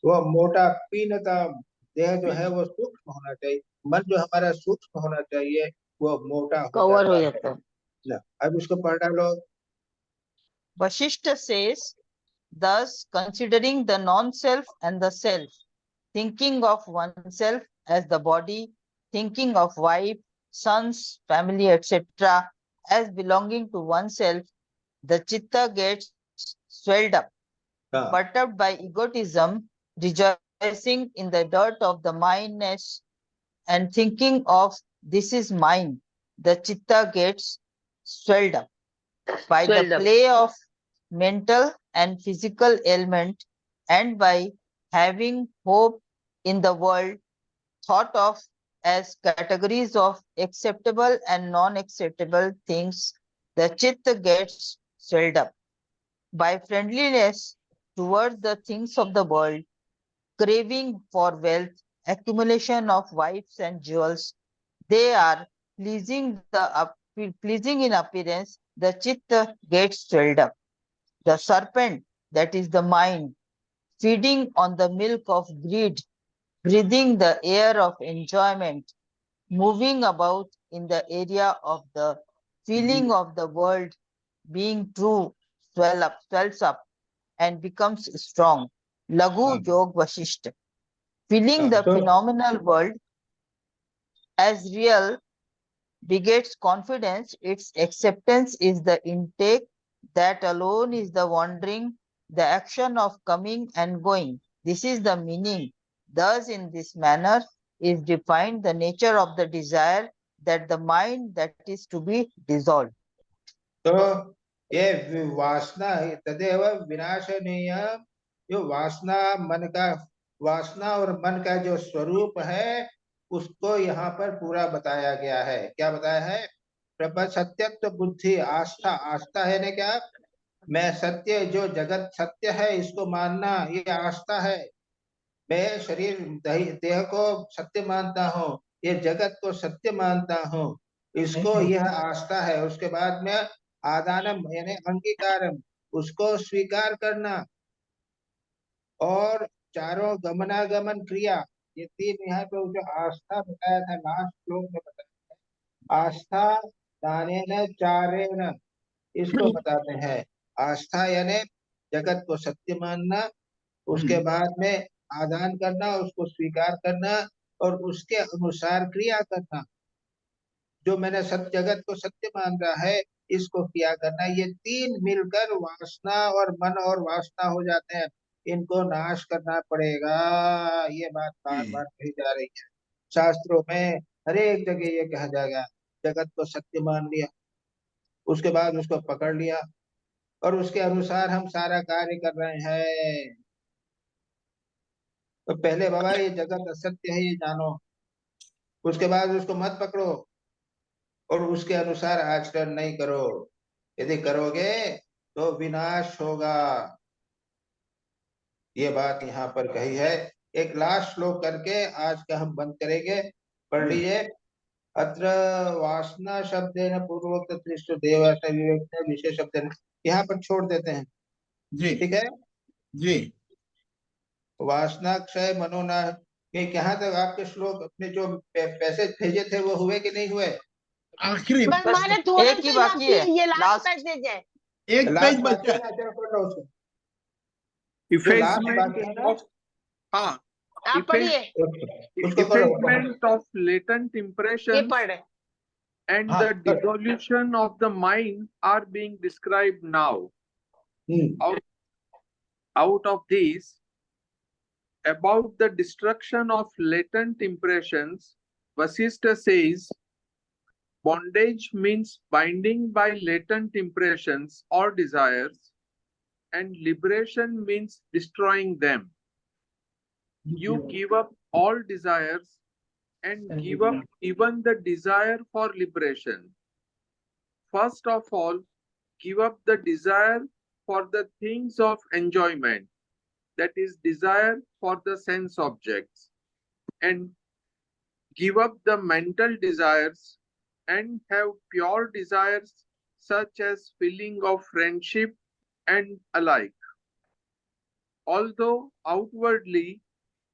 वो मोटा पीनताम, देह जो है वो सूक्ष्म होना चाहिए। मन जो हमारा सूक्ष्म होना चाहिए वो मोटा हो कवर हो जाता जाता है। है। अब इसको पढ़ डालो। Vasishtha says, thus considering the non-self and the self, thinking of oneself as the body, thinking of wife, sons, family, etc. as belonging to oneself, the chitta gets swelled up, perturbed by egotism, rejoicing in the dirt of the mindness, and thinking of this is mine, the chitta gets swelled up by the play of mental and physical ailment, and by having hope in the world thought of as categories of acceptable and non-acceptable things, the chitta gets swelled up. By friendliness towards the things of the world, craving for wealth, accumulation of wives and jewels, they are pleasing in appearance, the chitta gets swelled up. The serpent, that is the mind, feeding on the milk of greed, breathing the air of enjoyment, moving about in the area of the feeling of the world, being true, swells up and becomes strong. Laghu Yog Vasishtha. Feeling the phenomenal world as real begets confidence. Its acceptance is the intake. That alone is the wandering, the action of coming and going. This is the meaning. Thus, in this manner is defined the nature of the desire, that the mind that is to be dissolved. तो ये वासना तदेव विनाशनीय, जो वासना मन का, वासना और मन का जो स्वरूप है उसको यहाँ पर पूरा बताया गया है। क्या बताया है? प्रपंच सत्यत्व बुद्धि आस्था। आस्था है ना, क्या मैं सत्य, जो जगत सत्य है इसको मानना, ये आस्था है। मैं शरीर देह को सत्य मानता हूँ, ये जगत को सत्य मानता हूँ, इसको यह आस्था है। उसके बाद में आदानम यानी अंगीकारम, उसको स्वीकार करना। और चारों गमनागमन क्रिया, ये 3 यहाँ पे जो आस्था बताया था लास्ट श्लोक में बताया, आस्था दानेन चारेण, इसको बताते हैं। आस्था यानी जगत को सत्य मानना, उसके बाद में आदान करना, उसको स्वीकार करना और उसके अनुसार क्रिया करना। जो मैंने सत्य जगत को सत्य मान रहा है इसको किया करना। ये 3 मिलकर वासना और मन और वासना हो जाते हैं, इनको नाश करना पड़ेगा। ये बात बार बार कही जा रही है शास्त्रों में, हर एक जगह ये कहा जाएगा। जगत को सत्य मान लिया, उसके बाद उसको पकड़ लिया और उसके अनुसार हम सारा कार्य कर रहे हैं। तो पहले बाबा ये जगत असत्य है ये जानो, उसके बाद उसको मत पकड़ो और उसके अनुसार आचरण नहीं करो। यदि करोगे तो विनाश होगा। ये बात यहाँ पर कही है। एक लास्ट श्लोक करके आज का हम बंद करेंगे। पढ़ लीजिए। अत्र वासना शब्देन पूर्वोक्त त्रिषु देवास विवेक विशेष शब्देन, यहाँ पर छोड़ देते हैं जी। ठीक है जी। वासना क्षय मनोना, ये कहाँ तक आपके श्लोक अपने जो पैसे भेजे थे वो हुए कि नहीं हुए? आखिरी हमारे थोड़ा एक ही सा बाकी है, ये लास्ट लास्ट पैसेज है। एक पेज बचा है। Effacement of, हाँ, आप पढ़िए, effacement of latent ये impressions पढ़ रहे। and the dissolution of the mind are being described now. Out of these, about the destruction of latent impressions, Vasishtha says, Bondage means binding by latent impressions or desires, and liberation means destroying them. You give up all desires and give up even the desire for liberation. First of all, give up the desire for the things of enjoyment, that is, desire for the sense objects, and give up the mental desires and have pure desires such as feeling of friendship and alike. Although outwardly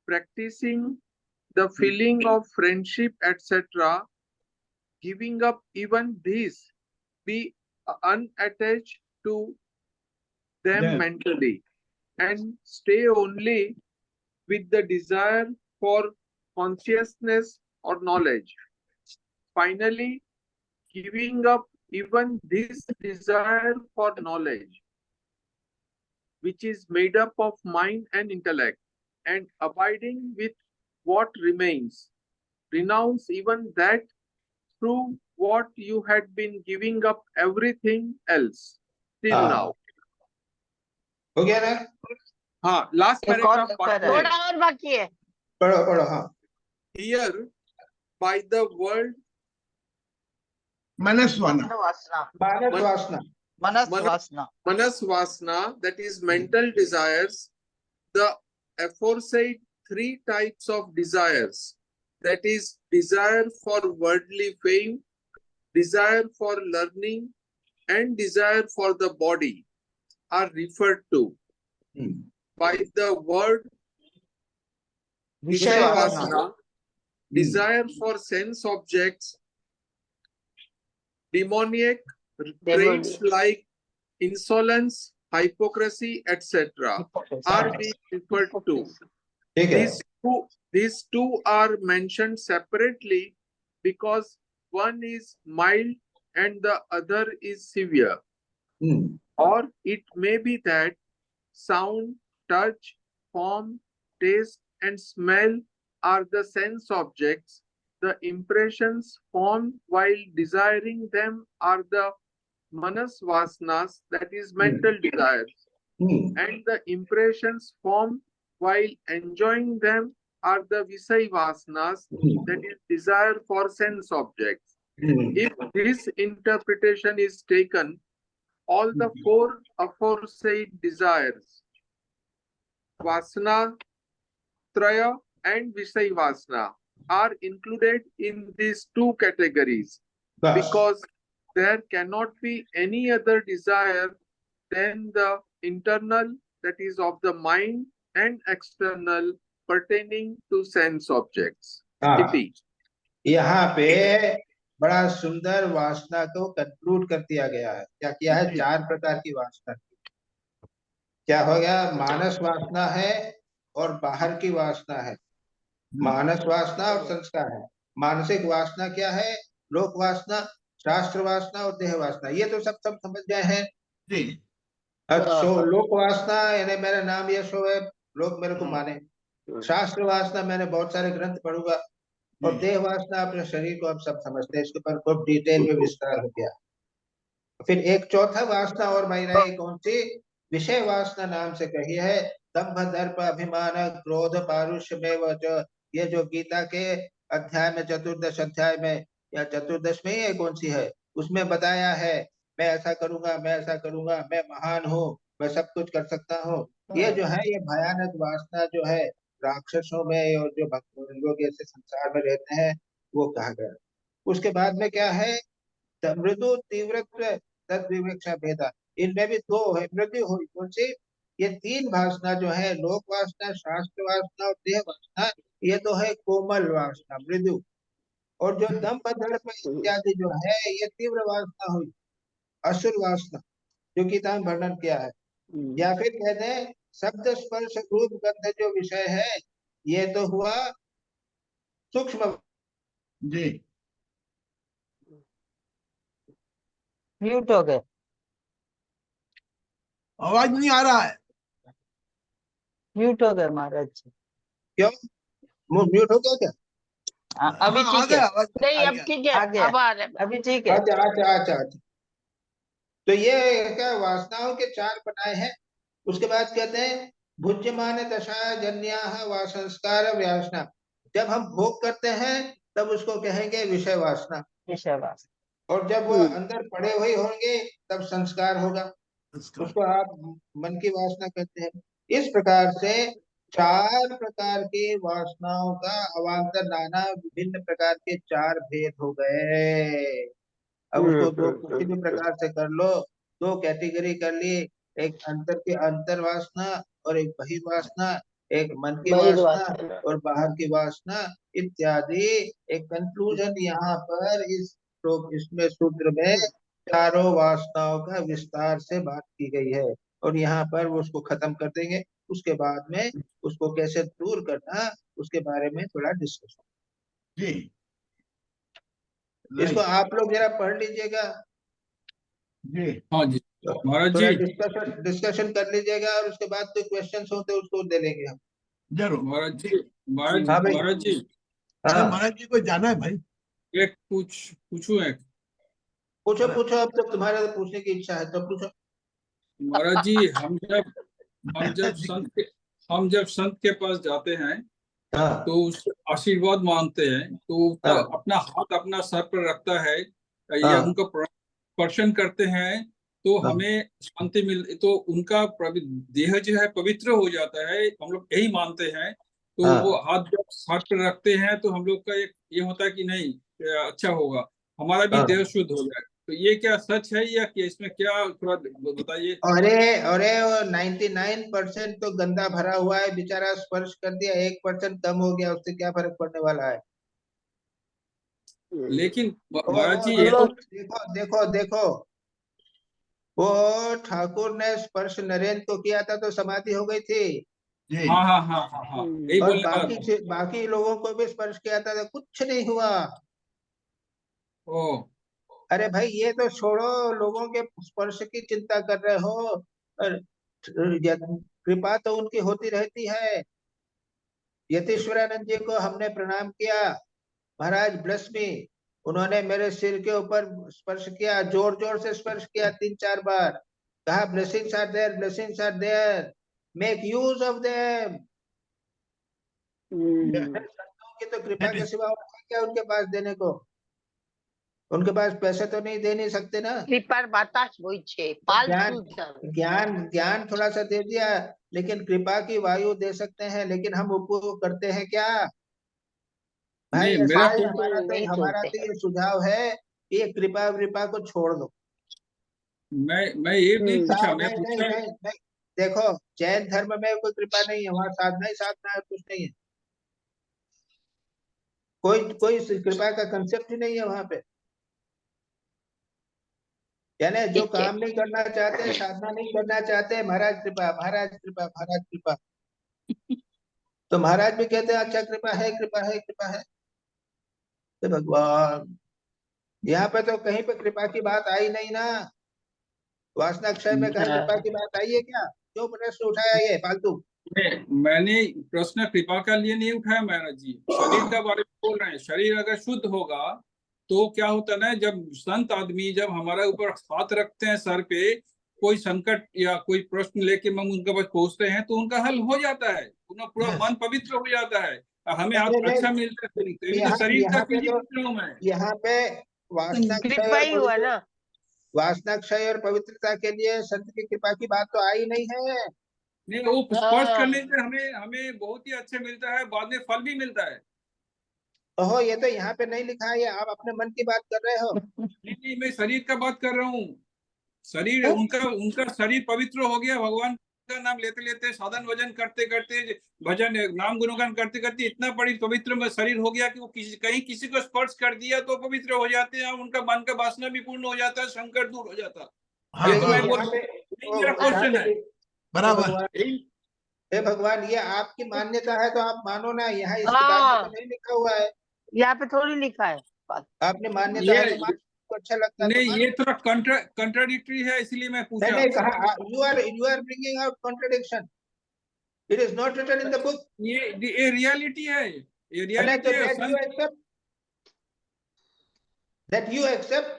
practicing the feeling of friendship, etc., giving up even this, be unattached to them mentally and stay only with the desire for consciousness or knowledge. Finally, giving up even this desire for knowledge, which is made up of mind and intellect, and abiding with what remains. Renounce even that through what you had been giving up everything else till now. हो गया ना? हाँ, last एक और paragraph पढ़ paragraph. लें. थोड़ा और बाकी है. पढ़ो पढ़ो हाँ. Here, by the word Manasvana. मानस वासना. Manas Vasana, that is mental desires, the aforesaid three types of desires, that is desire for worldly fame, desire for learning, and desire for the body, are referred to by the word Vishaya Vasana. Vasana, desire for sense objects, demoniac traits like insolence, hypocrisy, etc. are being referred to. ठीक है. These two are mentioned separately because one is mild and the other is severe. Or it may be that sound, touch, form, taste, and smell are the sense objects. The impressions formed while desiring them are the manas vasanas, that is mental desires. And the impressions formed while enjoying them are the visay vasanas, that is desire for sense objects. If this interpretation is taken, all the four aforesaid desires, vasana, traya, and visay vasana, are included in these two categories because there cannot be any other desire than the internal, that is of the mind, and external pertaining to sense objects. यहाँ पे बड़ा सुंदर वासना को conclude कर दिया गया है. क्या किया है? 4 प्रकार की वासना. क्या हो गया? मानस वासना है और बाहर की वासना है. मानस वासना और संस्कार है. मानसिक वासना क्या है? लोक वासना, शास्त्र वासना और देह वासना. ये तो सब समझ गए हैं. लोक वासना यानी मेरा नाम यश है, लोग मेरे को माने. शास्त्र वासना मैंने बहुत सारे ग्रंथ पढ़ूंगा. और देह वासना अपने शरीर को आप सब समझते हैं. इसके ऊपर खूब डिटेल में विस्तार हो गया. फिर एक चौथा वासना और महिला कौन सी? विषय वासना नाम से कही है. दंभ, दर्प, अभिमान, क्रोध, पारुष्य में ये जो गीता के अध्याय में, चतुर्दश अध्याय में या चतुर्दश में ये कौन सी है, उसमें बताया है मैं ऐसा करूंगा, मैं ऐसा करूंगा, मैं महान हूँ, मैं सब कुछ कर सकता हूँ. ये जो है ये भयानक वासना जो है राक्षसों में और जो भक्त लोग ऐसे संसार में रहते हैं वो कहा गया. उसके बाद में क्या है? मृदु, तीव्रत्व, तद्विवक्षा भेदा. इनमें भी दो है. मृदु हुई कौन सी? ये 3 वासना जो है, लोक वासना, शास्त्र वासना और देह वासना, ये तो है कोमल वासना, मृदु. और जो दंभ, दर्प इत्यादि जो है ये तीव्र वासना हुई, असुर वासना, जो गीता में वर्णन किया है. या फिर कहते हैं शब्द, स्पर्श, रूप, गंध जो विषय है ये तो हुआ सूक्ष्म. जी म्यूट हो गए. आवाज नहीं आ रहा है. म्यूट हो गए महाराज जी. क्यों? म्यूट हो गया क्या? अभी हाँ, आ ठीक है, गया, आवाज नहीं आ अब गया। ठीक है, आ गया, अब आ रहा है। अभी ठीक है। अच्छा अच्छा अच्छा अच्छा। तो ये क्या वासनाओं के चार बनाए हैं। उसके बाद कहते हैं भुज्यमान दशा जन्या वा संस्कार वासना। जब हम भोग करते हैं तब उसको कहेंगे विषय वासना, विषय वासना। और जब वो अंदर पड़े हुए होंगे तब संस्कार होगा, उसको आप मन की वासना कहते हैं। इस प्रकार से चार प्रकार की वासनाओं का अवान्तर नाना विभिन्न प्रकार के चार भेद हो गए। अब उसको दो किसी भी प्रकार से कर लो, दो कैटेगरी कर ली, एक अंतर की अंतर वासना और एक बहिर्वासना, एक मन की वासना बहिर्वासना। और बाहर की वासना इत्यादि। एक कंक्लूजन यहाँ पर इसमें सूत्र में चारों वासनाओं का विस्तार से बात की गई है, और यहाँ पर वो उसको खत्म कर देंगे। उसके बाद में उसको कैसे दूर करना उसके बारे में थोड़ा डिस्कशन। जी, इसको राइट, आप लोग जरा पढ़ लीजिएगा, जी। हाँ जी महाराज थोड़ा जी, डिस्कशन कर लीजिएगा, और उसके बाद कोई क्वेश्चंस हो तो उसको दे लेंगे हम। जरूर। महाराज जी, महाराज हाँ भाई। महाराज जी, अरे हाँ महाराज जी को जाना है भाई। एक पूछूं एक। पूछो पूछो, अब तो तुम्हारे तो पूछने की इच्छा है तो पूछो। महाराज जी, हम जब जी, हम जब संत के पास जाते हैं हाँ तो उससे आशीर्वाद मांगते हैं, तो हाँ अपना हाथ अपना सर पर रखता है या हाँ उनका स्पर्शन करते हैं तो हाँ हमें शांति तो उनका देह जो है पवित्र हो जाता है, हम लोग यही मानते हैं। तो वो हाँ हाथ जब सर पर रखते हैं तो हम लोग का एक ये होता है कि नहीं, अच्छा होगा, हमारा भी हाँ। देह शुद्ध हो जाए। तो ये क्या सच है या क्या, इसमें क्या थोड़ा बताइए। अरे अरे, वो 99% तो गंदा भरा हुआ है, बेचारा स्पर्श कर दिया, 1% कम हो गया, उससे क्या फर्क पड़ने वाला है। लेकिन महाराज वो जी ये देखो तो देखो देखो देखो, वो ठाकुर ने स्पर्श नरेंद्र को किया था तो समाधि हो गई थी, जी, हाँ हाँ हाँ हाँ हाँ, यही और बोलने वाला था। बाकी लोगों को भी स्पर्श किया था तो कुछ नहीं हुआ। ओ अरे भाई ये तो छोड़ो, लोगों के स्पर्श की चिंता कर रहे हो, और कृपा तो उनकी होती रहती है। यतीश्वरानंद जी को हमने प्रणाम किया, महाराज ब्लेस मी, उन्होंने मेरे सिर के ऊपर स्पर्श किया, जोर जोर से स्पर्श किया 3-4 बार, कहा blessings are there, blessings are there, make use of them. संतों की तो कृपा that के is, सिवा और है क्या उनके पास देने को? उनके पास पैसे तो नहीं दे नहीं सकते ना। कृपार बातास હોય છે तो પાલતુ ज्ञान ज्ञान ज्ञान थोड़ा सा दे दिया, लेकिन कृपा की वायु दे सकते हैं, लेकिन हम उपयोग करते हैं क्या? भाई नहीं, मेरा ऐसा है, नहीं हमारा छोड़ते तो ये सुझाव है कि ये कृपा वृपा को छोड़ दो। मैं ये नहीं पूछा, मैं नहीं नहीं पूछा नहीं नहीं, देखो जैन धर्म में कोई कृपा नहीं है, वहाँ साधना ही साधना है, कुछ नहीं है। कोई कोई कृपा का कंसेप्ट ही नहीं है वहाँ पे। यानी जो ठीक है काम नहीं करना चाहते, साधना नहीं करना चाहते, महाराज कृपा, महाराज कृपा, महाराज कृपा, तो महाराज भी कहते हैं अच्छा कृपा है, कृपा है, कृपा है। तो भगवान, यहाँ पे तो कहीं पे कृपा की बात आई नहीं ना। वासना क्षय में कहीं कृपा की बात आई है क्या? क्यों प्रश्न उठाया ये फालतू? मैंने प्रश्न कृपा का लिए नहीं उठाया महाराज जी, शरीर का बारे में बोल रहे हैं। शरीर अगर शुद्ध होगा तो क्या होता है ना, जब संत आदमी जब हमारे ऊपर हाथ रखते हैं सर पे, कोई संकट या कोई प्रश्न लेके हम उनके पास पहुंचते हैं तो उनका हल हो जाता है, उनका पूरा yes, मन पवित्र हो जाता है, हमें नहीं नहीं, अच्छा मिलता है शरीर। तो ये भी तो यहाँ शरीर का यहाँ पे फीलिंग तो, कर रहा हूं मैं। यहाँ पे वासना क्षय कृपा और ही हुआ पवित्र, ना। वासना क्षय और पवित्रता के लिए संत की कृपा की बात तो आई नहीं है। नहीं, वो स्पर्श हाँ करने से हमें हमें बहुत ही अच्छा मिलता है, बाद में फल भी मिलता है। ओहो, ये तो यहाँ पे नहीं लिखा है, ये आप अपने मन की बात कर रहे हो। नहीं नहीं, मैं शरीर का बात कर रहा हूँ। शरीर हैं? उनका उनका शरीर पवित्र हो गया, भगवान का नाम लेते लेते, साधन भजन करते करते, भजन नाम गुणगान करते करते इतना बड़ी पवित्र में शरीर हो गया कि वो कहीं किसी को स्पर्श कर दिया तो पवित्र हो जाते हैं, उनका मन का वासना भी पूर्ण हो जाता है, संकट दूर हो जाता है। हाँ ये तो ये मैं हाँ, बोल यहाँ रहा पे हूँ, यही मेरा क्वेश्चन है। हे बराबर, भगवान, यही हे भगवान, ये आपकी मान्यता है तो आप मानो ना, यहाँ इस किताब में तो हाँ नहीं लिखा हुआ है। यहाँ पे थोड़ी लिखा है बात। आपने मान्यता ये है तो मान, आपको अच्छा लगता है तो नहीं, मानो। ये थोड़ा कंट्राडिक्टरी है, इसलिए मैं नहीं पूछा नहीं, आपसे। कहा you are bringing out contradiction, it is not written in the book. ये रियलिटी है। ये नहीं, रियलिटी तो है। that you accept, that you accept,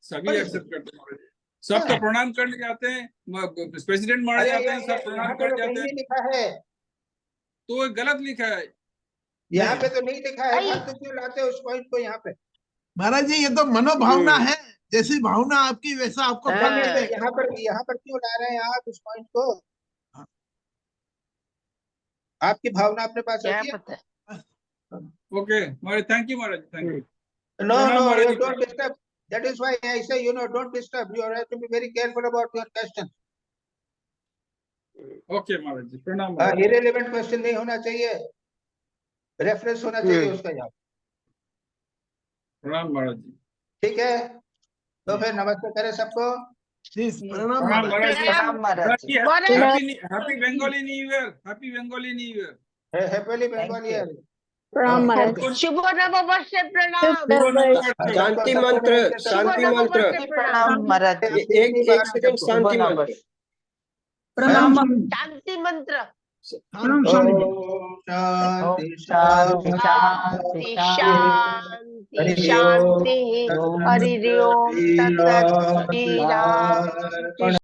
सभी what is एक्सेप्ट it? करते हैं महाराज जी। सब तो हाँ। प्रणाम करने जाते हैं, प्रेसिडेंट मारे अरे जाते हैं, ये सब प्रणाम यहाँ पे करने तो जाते कहीं हैं, नहीं लिखा है, तो वो गलत लिखा है। यहाँ नहीं, पे तो नहीं लिखा है, नहीं। फालतू क्यों लाते हो उस पॉइंट को यहाँ पे? महाराज जी ये तो मनोभावना है, जैसी भावना आपकी वैसा आपको हाँ। फल नहीं, मिलेगा। यहाँ पर क्यों ला रहे हैं आप उस पॉइंट को? आपकी भावना अपने पास क्या रखिए। पता है? Okay Maharaj, thank you Maharaj, thank you. No, प्रणाम no, Maharaj you ji. don't disturb. That is why I say, don't disturb. You have to be very careful about your questions. Okay महाराज जी, प्रणाम महाराज। Irrelevant question नहीं होना चाहिए, रेफरेंस होना चाहिए उसका यहाँ। प्रणाम महाराज जी। ठीक है, तो फिर नमस्ते करें सबको। प्रणाम प्रणाम महाराज जी। प्रणाम महाराज जी। Happy Bengali new year, happy Bengali new year. Happy Bengali year. प्रणाम महाराज। शुभ नववर्ष प्रणाम। शांति मंत्र, शांति मंत्र, प्रणाम महाराज जी। एक सेकंड, शांति मंत्र। प्रणाम शांति मंत्र। प्रणाम स्वामी जी। शांति शांति शांति शांति हरि शांति। ओम हरि ओम तत्सत। श्री श्री राम राम कृष्ण